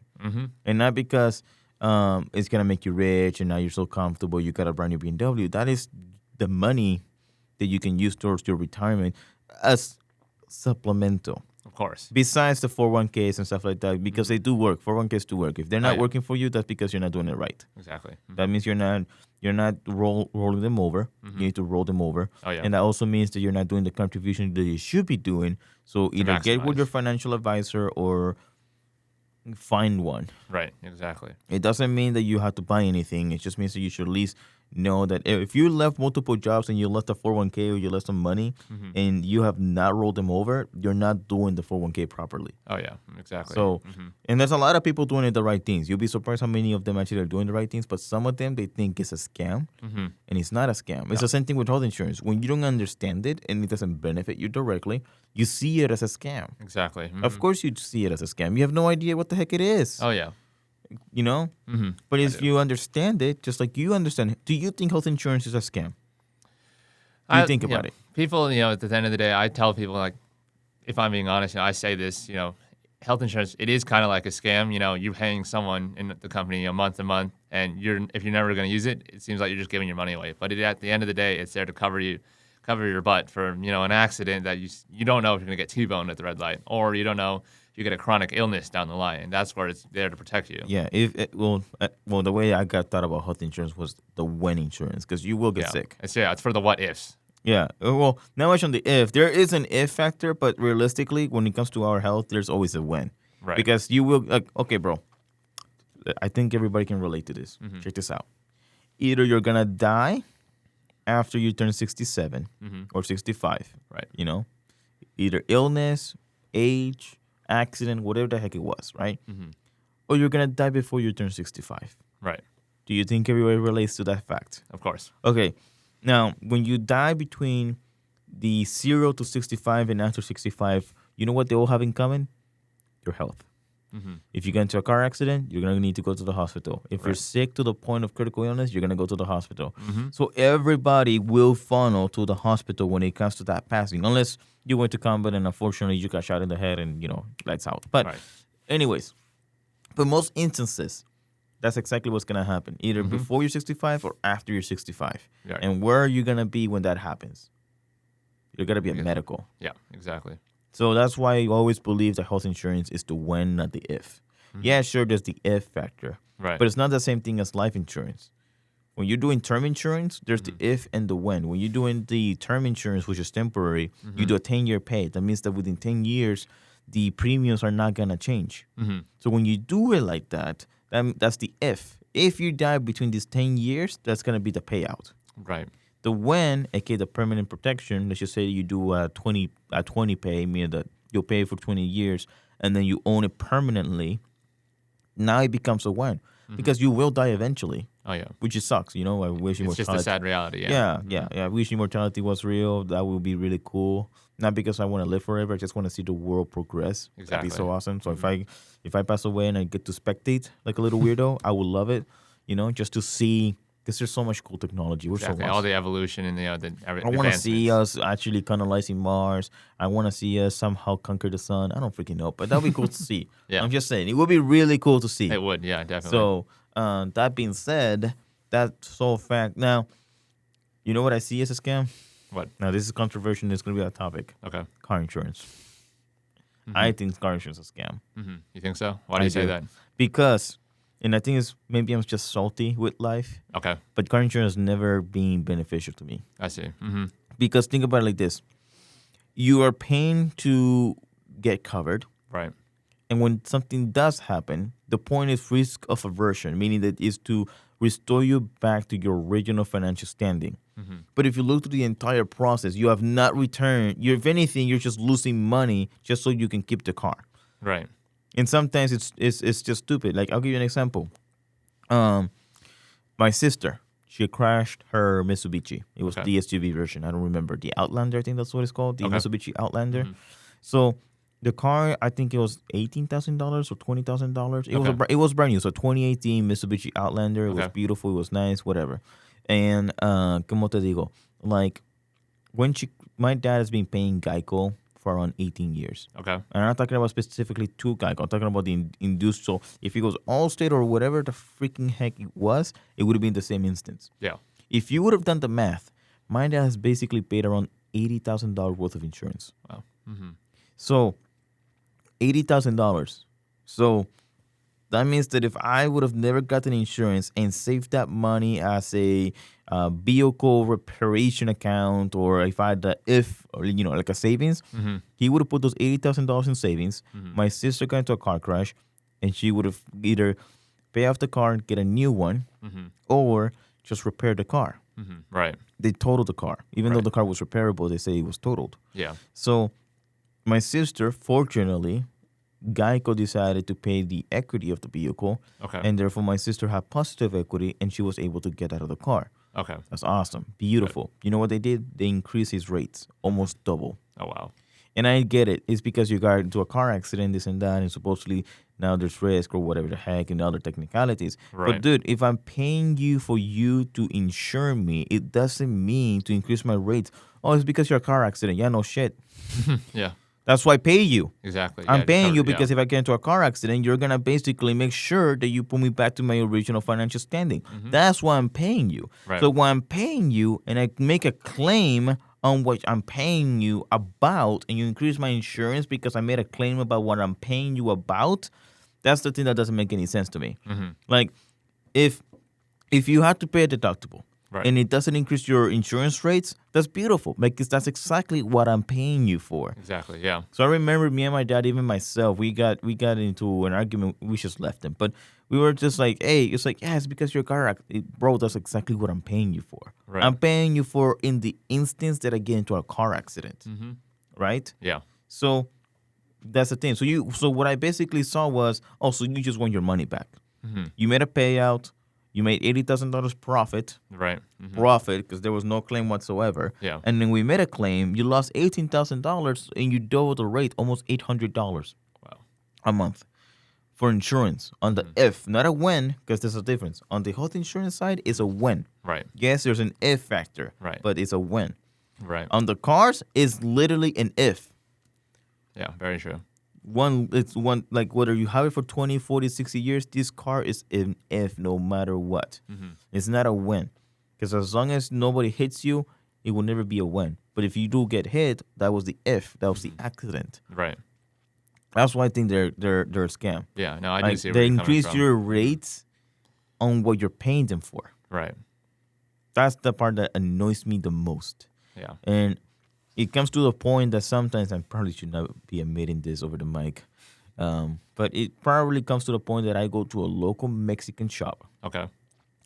And not because it's going to make you rich and now you're so comfortable, you got a brand new BMW. That is the money that you can use towards your retirement as supplemental. Of course. Besides the 401ks and stuff like that, because they do work. 401ks do work. If they're not working for you, that's because you're not doing it right. Exactly. That means you're not rolling them over. You need to roll them over. Oh, yeah. And that also means that you're not doing the contribution that you should be doing. So either get with maximize. your financial advisor or find one. Right. Exactly. It doesn't mean that you have to buy anything. It just means that you should at least know that if you left multiple jobs and you left a 401k or you left some money and you have not rolled them over, you're not doing the 401k properly. Oh yeah. Exactly. So, and there's a lot of people doing it the right things. You'll be surprised how many of them actually are doing the right things, but some of them, they think it's a scam, and it's not a scam. It's the same thing with health insurance. When you don't understand it and it doesn't benefit you directly, you see it as a scam. Exactly. Of course you see it as a scam. You have no idea what the heck it is. Oh yeah. You know? But if you understand it, just like you understand, do you think health insurance is a scam? Do you think about it? People, at the end of the day, I tell people, like, if I'm being honest, I say this, health insurance, it is kind of like a scam. You're paying someone in the company month to month, and if you're never going to use it, it seems like you're just giving your money away. But at the end of the day, it's there to cover your butt for, an accident that you don't know if you're going to get T-boned at the red light, or you don't know if you get a chronic illness down the line, and that's where it's there to protect you. Yeah. Well, the way I got thought about health insurance was the when insurance, because you will get sick. It's for the what ifs. Yeah. Well, not much on the if. There is an if factor, but realistically, when it comes to our health, there's always a when. Right. Because you will, okay, bro, I think everybody can relate to this. Check this out. Either you're going to die after you turn 67 or 65. Right. Either illness, age, accident, whatever the heck it was, right? Or you're going to die before you turn 65. Right. Do you think everybody relates to that fact? Of course. Okay. Now, when you die between the 0 to 65 and after 65, you know what they all have in common? Your health. If you get into a car accident, you're going to need to go to the hospital. If you're sick to the point of critical illness, you're going to go to the hospital. So everybody will funnel to the hospital when it comes to that passing, unless you went to combat and unfortunately you got shot in the head and, lights out. But anyways, for most instances, that's exactly what's going to happen, either before you're 65 or after you're 65. Right. And where are you going to be when that happens? You're going to be at medical. Yeah, exactly. So that's why I always believe that health insurance is the when, not the if. Yeah, sure, there's the if factor. Right. But it's not the same thing as life insurance. When you're doing term insurance, there's the if and the when. When you're doing the term insurance, which is temporary, you do a 10-year pay. That means that within 10 years, the premiums are not going to change. So when you do it like that, that's the if. If you die between these 10 years, that's going to be the payout. Right. The when, aka the permanent protection, let's just say you do a 20 pay, meaning that you'll pay for 20 years and then you own it permanently. Now it becomes a when because you will die eventually. Oh yeah, which just sucks. I wish it's just a sad reality. Yeah. I wish immortality was real. That would be really cool. Not because I want to live forever. I just want to see the world progress. Exactly. That'd be so awesome. So if I pass away and I get to spectate like a little weirdo, I would love it. Just to see. Because there's so much cool technology. We're so lost. All the evolution and the I want to see us actually colonizing Mars. I want to see us somehow conquer the sun. I don't freaking know, but that would be cool to see. Yeah. I'm just saying. It would be really cool to see. It would, yeah, definitely. So that being said, that's so fact. Now, you know what I see as a scam? What? Now, this is controversial. It's going to be a topic. Okay. Car insurance. I think car insurance is a scam. You think so? Why do you say that? Because... And I think maybe I'm just salty with life. Okay. But car insurance has never been beneficial to me. I see. Because think about it like this. You are paying to get covered. Right. And when something does happen, the point is risk of aversion, meaning that is to restore you back to your original financial standing. But if you look through the entire process, you have not returned. If anything, you're just losing money just so you can keep the car. Right. And sometimes it's just stupid. Like, I'll give you an example. My sister, she crashed her Mitsubishi. It was the SUV version. I don't remember. The Outlander, I think that's what it's called. The Mitsubishi Outlander. So the car, I think it was $18,000 or $20,000. It was brand new. So 2018 Mitsubishi Outlander. It was beautiful. It was nice, whatever. And, como te digo, like, my dad has been paying Geico for around 18 years. Okay. And I'm not talking about specifically to Geico. I'm talking about the induced. So if it goes Allstate or whatever the freaking heck it was, it would have been the same instance. Yeah. If you would have done the math, my dad has basically paid around $80,000 worth of insurance. Wow. So $80,000. So that means that if I would have never gotten insurance and saved that money as a vehicle reparation account, or if I had like a savings, he would have put those $80,000 in savings. My sister got into a car crash. and she would have either pay off the car, get a new one, or just repair the car. Right. They totaled the car. Even though Right. the car was repairable, they say it was totaled. Yeah. So my sister, fortunately, Geico decided to pay the equity of the vehicle, Okay. and therefore my sister had positive equity, and she was able to get out of the car. Okay. That's awesome. Beautiful. You know what they did? They increased his rates, almost double. Oh wow. And I get it. It's because you got into a car accident, this and that, and supposedly now there's risk or whatever the heck and other technicalities. But Right. dude, if I'm paying you for you to insure me, it doesn't mean to increase my rates. Oh, it's because you're a car accident. Yeah, no shit. Yeah. That's why I pay you. Exactly. I'm Yeah, paying you yeah. because if I get into a car accident, you're gonna basically make sure that you put me back to my original financial standing. That's why I'm paying you. Right. So when I'm paying you and I make a claim on what I'm paying you about, and you increase my insurance because I made a claim about what I'm paying you about, that's the thing that doesn't make any sense to me. Like if you have to pay a deductible. Right. And it doesn't increase your insurance rates, that's beautiful because that's exactly what I'm paying you for. Exactly. Yeah. So I remember me and my dad, even myself, we got into an argument. We just left him, but we were just like, "Hey, it's like, yeah, it's because your car, bro. That's exactly what I'm paying you for. Right. I'm paying you for in the instance that I get into a car accident, right? Yeah. So that's the thing. So what I basically saw was, oh, so you just want your money back. You made a payout. You made $80,000 profit. Right. Profit because there was no claim whatsoever. Yeah. And then we made a claim. You lost $18,000 and you doubled the rate, almost $800 Wow. a month for insurance on the if, not a when, because there's a difference. On the health insurance side, it's a when. Right. Yes, there's an if factor, Right. but it's a when. Right. On the cars, it's literally an if. Yeah. Very true. It's one, like whether you have it for 20, 40, 60 years, this car is an if no matter what. It's not a when. Because as long as nobody hits you, it will never be a when. But if you do get hit, that was the if. That was the accident. Right. That's why I think they're a scam. Yeah. No, I do Like see where they you're coming increase from. your rates on what you're paying them for. Right. That's the part that annoys me the most. Yeah. And it comes to the point that sometimes I probably should not be admitting this over the mic, but it probably comes to the point that I go to a local Mexican shop. Okay.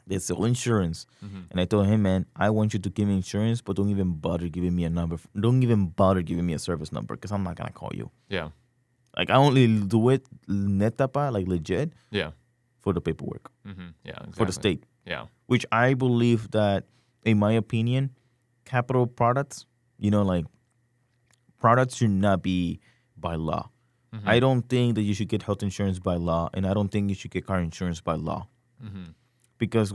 They sell insurance, and I told him, man, I want you to give me insurance, but don't even bother giving me a number. Don't even bother giving me a service number because I'm not gonna call you. Yeah. Like I only do it netapa, like legit, Yeah. for the paperwork Yeah. Exactly. for the state, Yeah. which I believe that, in my opinion, capital products, like products should not be by law. I don't think that you should get health insurance by law, and I don't think you should get car insurance by law. Because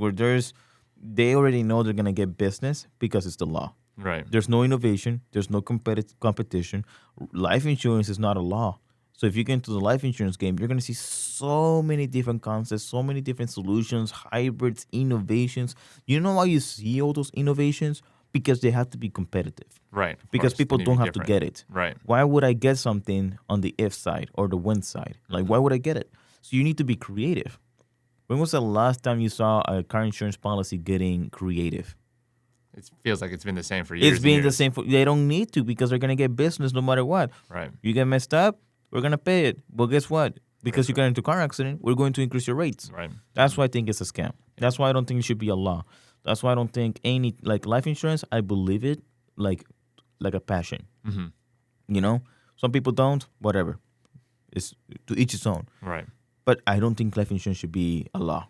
they already know they're gonna get business because it's the law. Right. There's no innovation. There's no competition. Life insurance is not a law. So if you get into the life insurance game, you're gonna see so many different concepts, so many different solutions, hybrids, innovations. You know why you see all those innovations? Because they have to be competitive. Right. Of Because course. people They need don't be have to different. get it. Right. Why would I get something on the if side or the when side? Like, why would I get it? So you need to be creative. When was the last time you saw a car insurance policy getting creative? It feels like it's been the same for years. It's been and the years. same. They don't need to because they're going to get business no matter what. Right. You get messed up, we're going to pay it. Well, guess what? Because you got into a car accident, we're going to increase your rates. Right. That's why I think it's a scam. That's why I don't think it should be a law. That's why I don't think like life insurance, I believe it like a passion. Some people don't, whatever. It's to each its own. Right. But I don't think life insurance should be a law.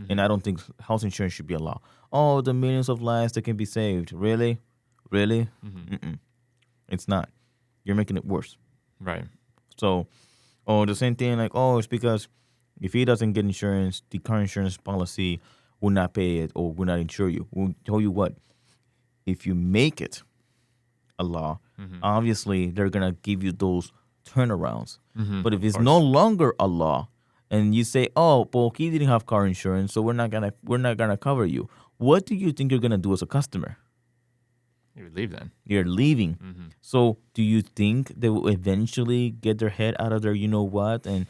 And I don't think health insurance should be a law. Oh, the millions of lives that can be saved. Really? Really? Mm-mm. It's not. You're making it worse. Right. So, the same thing, like, oh, it's because if he doesn't get insurance, the car insurance policy will not pay it or will not insure you. We'll tell you what, if you make it a law, obviously they're going to give you those turnarounds. But if it's no longer a law and you say, oh, well, he didn't have car insurance, so we're not gonna cover you. What do you think you're going to do as a customer? You would leave then. You're leaving. So do you think they will eventually get their head out of their you-know-what and,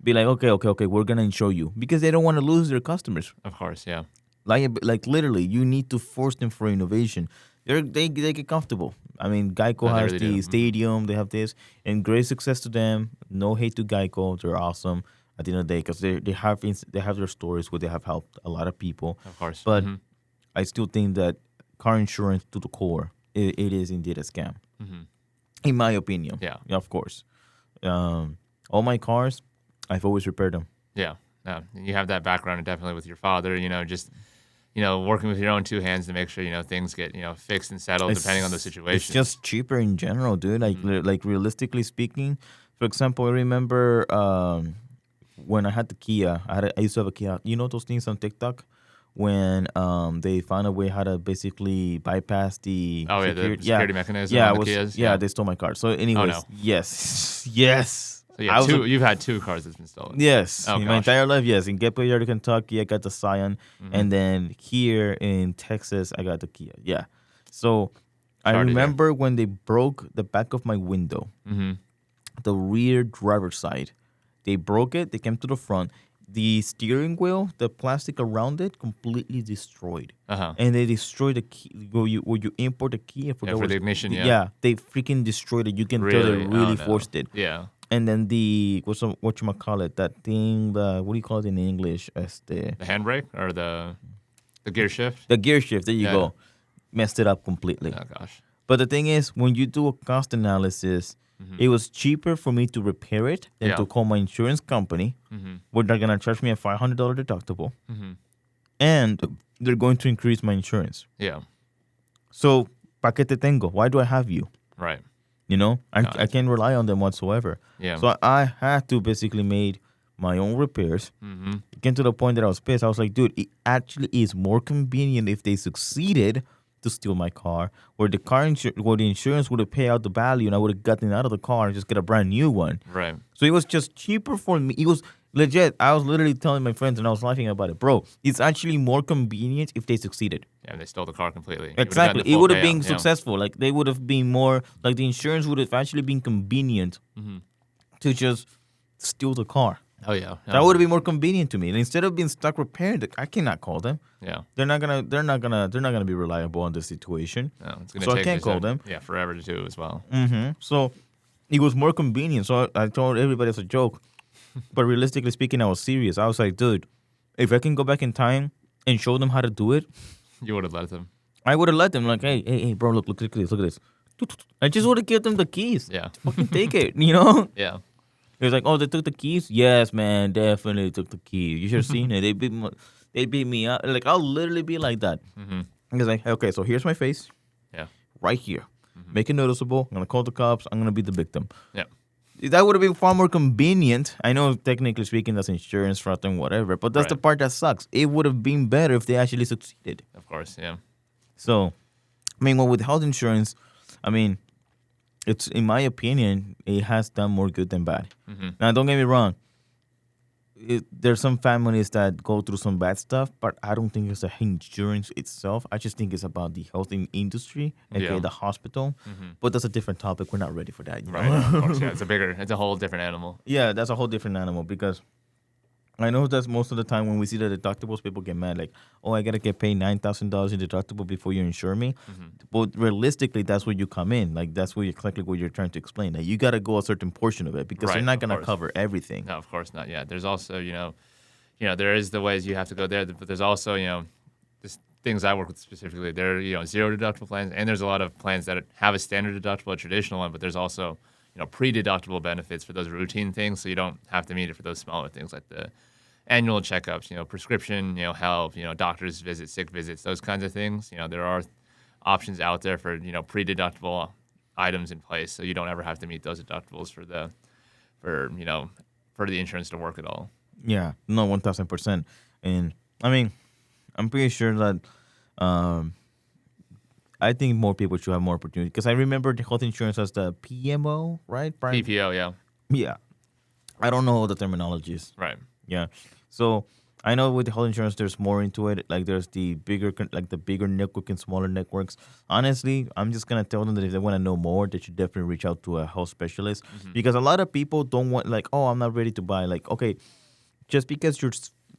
be like, okay, we're going to insure you because they don't want to lose their customers. Of course. Yeah. Like literally, you need to force them for innovation. They get comfortable. I mean, Geico No, they has really the do. stadium. They have this. And great success to them. No hate to Geico. They're awesome. at the end of the day, because they have their stories where they have helped a lot of people. Of course. But I still think that car insurance to the core, it is indeed a scam, in my opinion. Yeah. Of course. All my cars, I've always repaired them. Yeah. No, you have that background, and definitely with your father, just working with your own two hands to make sure things get fixed and settled depending on the situation. It's just cheaper in general, dude. Like realistically speaking, for example, I remember when I had the Kia. I used to have a Kia. You know those things on TikTok when they found a way how to basically bypass the the security mechanism. Yeah, on the Kias. they stole my car. So, anyways, no. yes, yes. So you've had two cars that's been stolen. Yes, Oh, in gosh. my entire life, yes. In Gepeyard, Kentucky, I got the Scion, and then here in Texas, I got the Kia. Yeah, so I Sorry to hear. remember when they broke the back of my window, the rear driver's side. They broke it. They came to the front. The steering wheel, the plastic around it, completely destroyed. And they destroyed the key. Where you import the key, I forgot for the ignition, Yeah, they freaking destroyed it. You can tell they Really? really Oh, no. forced it. Yeah. And then what you call it? That thing, what do you call it in English? The handbrake or the gear shift? The gear shift. There you Yeah. go. Messed it up completely. Oh, gosh. But the thing is, when you do a cost analysis, it was cheaper for me to repair it than Yeah. to call my insurance company, where they're gonna charge me a $500 deductible, and they're going to increase my insurance. Yeah. So, ¿pa qué te tengo? Why do I have you? Right. You know, I can't rely on them whatsoever. Yeah. So I had to basically made my own repairs. It came to the point that I was pissed. I was like, dude, it actually is more convenient if they succeeded to steal my car, where the insurance would have paid out the value and I would have gotten out of the car and just get a brand new one. Right. So it was just cheaper for me. It was legit. I was literally telling my friends and I was laughing about it. Bro, it's actually more convenient if they succeeded. Yeah, they stole the car completely. Exactly. It would have been successful. Like they would have been more, like the insurance would have actually been convenient to just steal the car. Oh yeah. That would have been more convenient to me. And instead of being stuck repairing, I cannot call them. Yeah. They're not gonna be reliable in this situation. No, it's gonna So I take can't just call them. Yeah, forever to do as well. So it was more convenient. So I told everybody it's a joke. But realistically speaking, I was serious. I was like, dude, if I can go back in time and show them how to do it, You would have let them. I would have let them. Like, hey, bro, look at this. I just would have given them the keys. Yeah. Fucking take it, you know? Yeah. It was like, oh, they took the keys? Yes, man, definitely took the keys. You should have seen it. They beat me up. Like, I'll literally be like that. It's like, okay, so here's my face. Yeah. Right here. Make it noticeable. I'm going to call the cops. I'm going to be the victim. Yeah. That would have been far more convenient. I know, technically speaking, that's insurance fraud and whatever, but that's Right. the part that sucks. It would have been better if they actually succeeded. Of course. Yeah. So, I mean, well, with health insurance, I mean, it's, in my opinion, it has done more good than bad. Now, don't get me wrong. There's some families that go through some bad stuff, but I don't think it's the insurance itself. I just think it's about the health industry, aka Yeah. the hospital. But that's a different topic. We're not ready for that. You know? Right. Of course. Yeah. It's a whole different animal. Yeah, that's a whole different animal because I know that most of the time when we see the deductibles, people get mad like, oh, I got to get paid $9,000 in deductible before you insure me. But realistically, that's where you come in. Like, that's where exactly what you're trying to explain. Like, you got to go a certain portion of it because Right, they're not of going to course. cover everything. No, of course not. Yeah. There's also, there is the ways you have to go there, but there's also, just things I work with specifically. There are, zero deductible plans, and there's a lot of plans that have a standard deductible, a traditional one, but there's also, pre-deductible benefits for those routine things, so you don't have to meet it for those smaller things like the annual checkups, prescription, health, doctor's visits, sick visits, those kinds of things. There are options out there for, pre-deductible items in place, so you don't ever have to meet those deductibles for the insurance to work at all. Yeah, no, 1,000%. And I mean, I'm pretty sure that I think more people should have more opportunity because I remember the health insurance as the PMO, right? PPO, yeah. Yeah. I don't know what the terminology is. Right. Yeah. So I know with the health insurance, there's more into it. Like there's the bigger network and smaller networks. Honestly, I'm just gonna tell them that if they want to know more, they should definitely reach out to a health specialist because a lot of people don't want like, oh, I'm not ready to buy. Like, okay, just because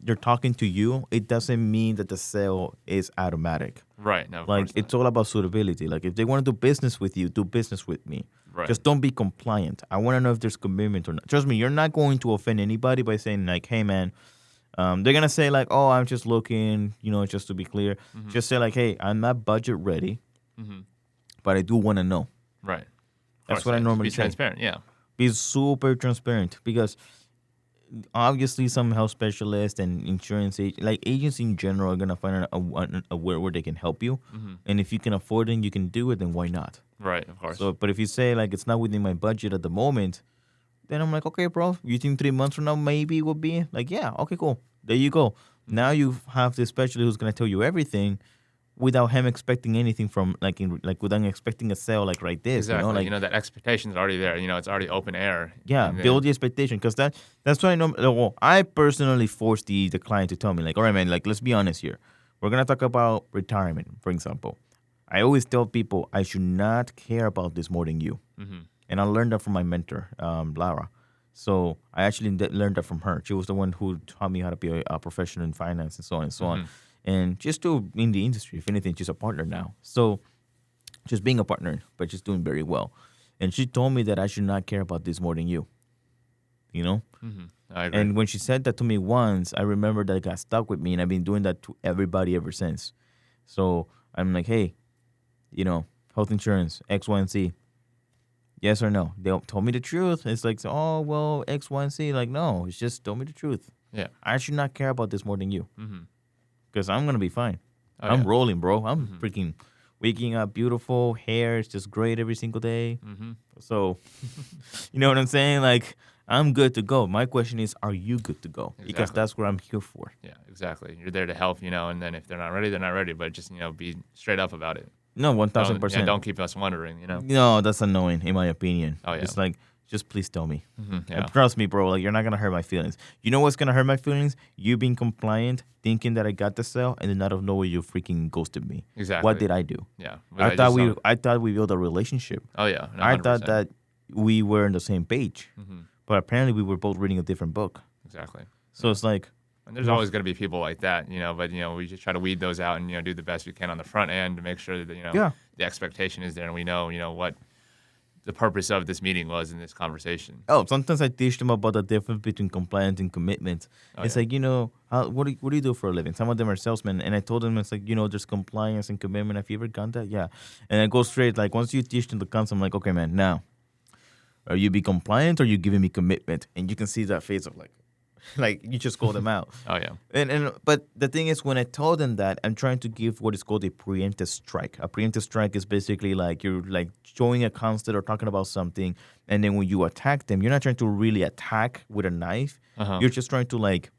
you're talking to you, it doesn't mean that the sale is automatic. Right. No, of Like course it's all about suitability. Like if they want to do business with you, do business with me. not. Right. Just don't be compliant. I want to know if there's commitment or not. Trust me, you're not going to offend anybody by saying like, "Hey, man." They're gonna say like, "Oh, I'm just looking," just to be clear. Mm-hmm. Just say like, "Hey, I'm not budget ready, Mm-hmm. but I do want to know." Right. Of That's course, what I yeah, just normally be say. transparent. Yeah. Be super transparent because obviously some health specialists and like agents in general are gonna find a where they can help you, Mm-hmm. and if you can afford it, you can do it, then why not? Right. Of course. So, but if you say like it's not within my budget at the moment, then I'm like, okay, bro, you think 3 months from now maybe it will be like, yeah, okay, cool, there you go. Now you have the specialist who's gonna tell you everything without him expecting anything from like without expecting a sale like right this, Exactly. like That expectation's already there. It's already open air. yeah, And build then, the expectation because that's why I know. Well, I personally force the client to tell me like, all right, man, like let's be honest here. We're gonna talk about retirement, for example. I always tell people I should not care about this more than you, mm-hmm. and I learned that from my mentor, Lara. So I actually learned that from her. She was the one who taught me how to be a professional in finance and so on and so on. Mm-hmm. And just to in the industry, if anything, she's a partner now. So just being a partner, but just doing very well. And she told me that I should not care about this more than you. You know? Mm-hmm. I agree. And when she said that to me once, I remember that it got stuck with me, and I've been doing that to everybody ever since. So I'm like, hey, health insurance, X, Y, and Z. Yes or no? They told me the truth. It's like, oh, well, X, Y, and Z. Like, no, it's just told me the truth. Yeah. I should not care about this more than you Mm-hmm. because I'm going to be fine. Oh, I'm yeah. rolling, bro. I'm Mhm. freaking waking up beautiful. Hair is just great every single day. Mm-hmm. So, you know what I'm saying? Like, I'm good to go. My question is, are you good to go? Because Exactly. that's what I'm here for. Yeah, exactly. You're there to help, and then if they're not ready, they're not ready. But just, be straight up about it. No, Don't, 1,000%. don't keep us wondering, No, that's annoying, in my opinion. Oh, yeah. It's like, just please tell me. Mm-hmm. Yeah. And trust me, bro. Like, you're not gonna hurt my feelings. You know what's gonna hurt my feelings? You being compliant, thinking that I got the sale, and then out of nowhere you freaking ghosted me. Exactly. What did I do? Yeah. I thought we built a relationship. Oh, yeah. No, I thought 100%. that we were on the same page, Mm-hmm. but apparently we were both reading a different book. Exactly. So it's like, And there's always going to be people like that, but, we just try to weed those out and, do the best we can on the front end to make sure that, Yeah. the expectation is there and we know, what the purpose of this meeting was in this conversation. oh, sometimes I teach them about the difference between compliance and commitment. Oh, It's yeah. like, what do you do for a living? Some of them are salesmen, and I told them it's like, there's compliance and commitment. Have you ever done that? Yeah. And I go straight, like, once you teach them the concept, I'm like, okay, man, now, are you be compliant or you giving me commitment? And you can see that face of like you just call them out. Oh, yeah. But the thing is, when I told them that, I'm trying to give what is called a preemptive strike. A preemptive strike is basically like you're like showing a concept or talking about something, and then when you attack them, you're not trying to really attack with a knife. Uh-huh. You're just trying to like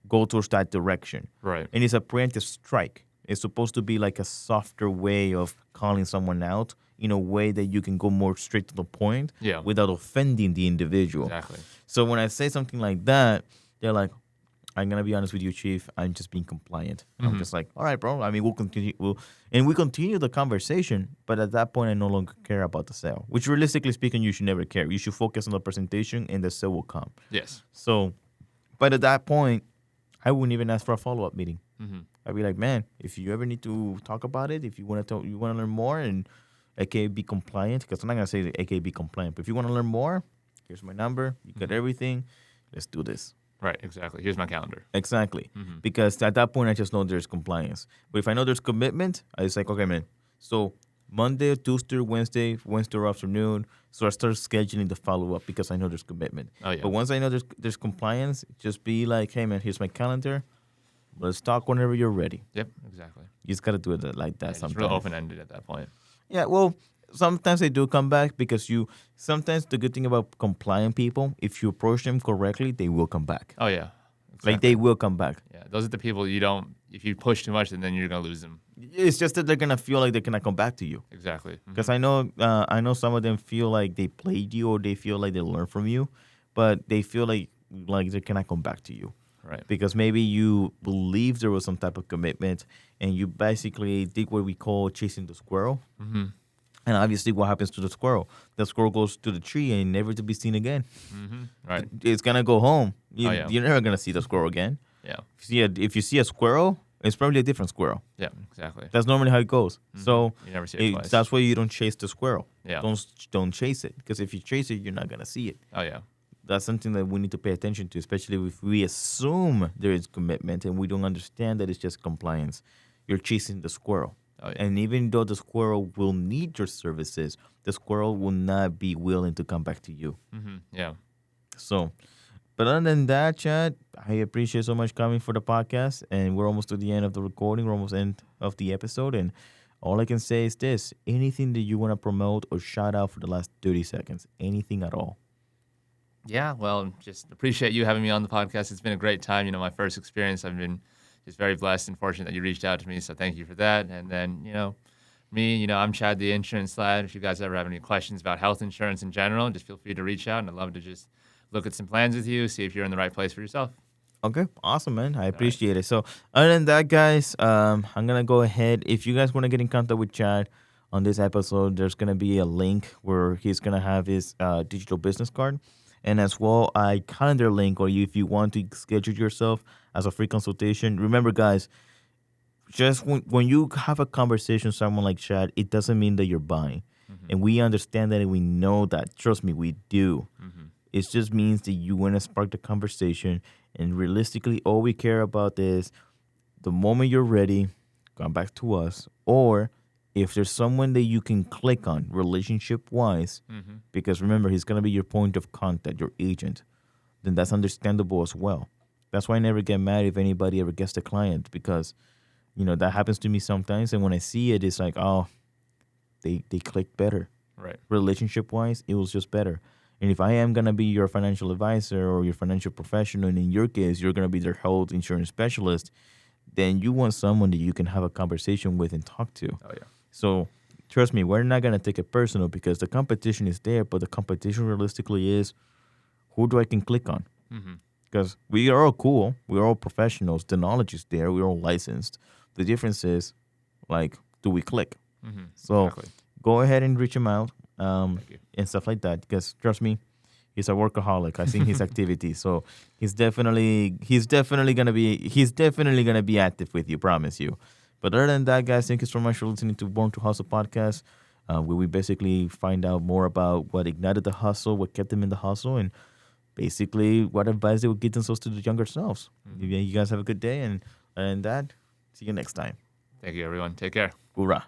go towards that direction. Right. And it's a preemptive strike. It's supposed to be like a softer way of calling someone out in a way that you can go more straight to the point Yeah. without offending the individual. Exactly. So when I say something like that, they're like, I'm gonna be honest with you, Chief. I'm just being compliant. I'm Mhm. just like, all right, bro. I mean, we'll continue. We continue the conversation, but at that point, I no longer care about the sale. Which, realistically speaking, you should never care. You should focus on the presentation, and the sale will come. Yes. So, but at that point, I wouldn't even ask for a follow up meeting. Mm-hmm. I'd be like, man, if you ever need to talk about it, if you want to, you want to learn more, and aka be compliant, because I'm not gonna say aka be compliant, but if you want to learn more, here's my number. You got everything. Let's do this. Right. Exactly. Here's my calendar. Exactly. Mhm. Because at that point, I just know there's compliance. But if I know there's commitment, I just like, okay, man. So Monday, Tuesday, Wednesday afternoon. So I start scheduling the follow up because I know there's commitment. Oh, yeah. But once I know there's compliance, just be like, hey, man, here's my calendar. Let's talk whenever you're ready. Yep. Exactly. You just got to do it like that Yeah, just sometimes. real open ended at that point. Yeah, well, sometimes they do come back because sometimes the good thing about compliant people, if you approach them correctly, they will come back. Oh, yeah. Like, they will come back. Yeah. Those are the people if you push too much, then you're going to lose them. It's just that they're going to feel like they cannot come back to you. Exactly. Mhm. Because I know some of them feel like they played you or they feel like they learned from you, but they feel like they cannot come back to you. Right. Because maybe you believe there was some type of commitment and you basically did what we call chasing the squirrel. Mm-hmm. And obviously what happens to the squirrel? The squirrel goes to the tree and never to be seen again. Mm-hmm. Right. It's going to go home. Oh, yeah. You're never going to see the squirrel again. Yeah. If you see a squirrel, It's probably a different squirrel. Yeah, exactly. That's normally how it goes. So You never see it twice. that's why you don't chase the squirrel. Yeah. Don't chase it, because if you chase it, you're not gonna see it. Oh yeah. That's something that we need to pay attention to, especially if we assume there is commitment and we don't understand that it's just compliance. You're chasing the squirrel. Oh, yeah. And even though the squirrel will need your services, the squirrel will not be willing to come back to you. Yeah. So, but other than that, Chad, I appreciate so much coming for the podcast. And we're almost to the end of the recording. We're almost end of the episode. And all I can say is this: anything that you want to promote or shout out for the last 30 seconds, anything at all. Yeah, well, just appreciate you having me on the podcast. It's been a great time. My first experience. I've been just very blessed and fortunate that you reached out to me. So thank you for that. And then, me, I'm Chad, the insurance lad. If you guys ever have any questions about health insurance in general, just feel free to reach out. And I'd love to just look at some plans with you, see if you're in the right place for yourself. Okay, awesome, man. I appreciate it. So, other than that, guys, I'm gonna go ahead. If you guys want to get in contact with Chad on this episode, there's gonna be a link where he's gonna have his digital business card, and as well a calendar link, or if you want to schedule yourself as a free consultation. Remember, guys, just when you have a conversation with someone like Chad, it doesn't mean that you're buying, and we understand that and we know that. Trust me, we do. It just means that you want to spark the conversation. And realistically, all we care about is the moment you're ready, come back to us. Or if there's someone that you can click on relationship-wise, because remember, he's going to be your point of contact, your agent, then that's understandable as well. That's why I never get mad if anybody ever gets the client, because, that happens to me sometimes. And when I see it, it's like, oh, they clicked better. Right. Relationship-wise, it was just better. And if I am going to be your financial advisor or your financial professional, and in your case, you're going to be their health insurance specialist, then you want someone that you can have a conversation with and talk to. Oh, yeah. So trust me, we're not going to take it personal, because the competition is there, but the competition realistically is who do I can click on? Because we are all cool. We're all professionals. The knowledge is there. We're all licensed. The difference is, do we click? So Exactly. go ahead and reach him out. Thank you. And stuff like that, because trust me, he's a workaholic. I seen his activity, so he's definitely gonna be active with you, promise you. But other than that, guys, thank you so much for listening to Born to Hustle podcast, where we basically find out more about what ignited the hustle, what kept them in the hustle, and basically what advice they would give themselves to the younger selves. You guys have a good day, and other than that, see you next time. Thank you, everyone. Take care. Hoorah.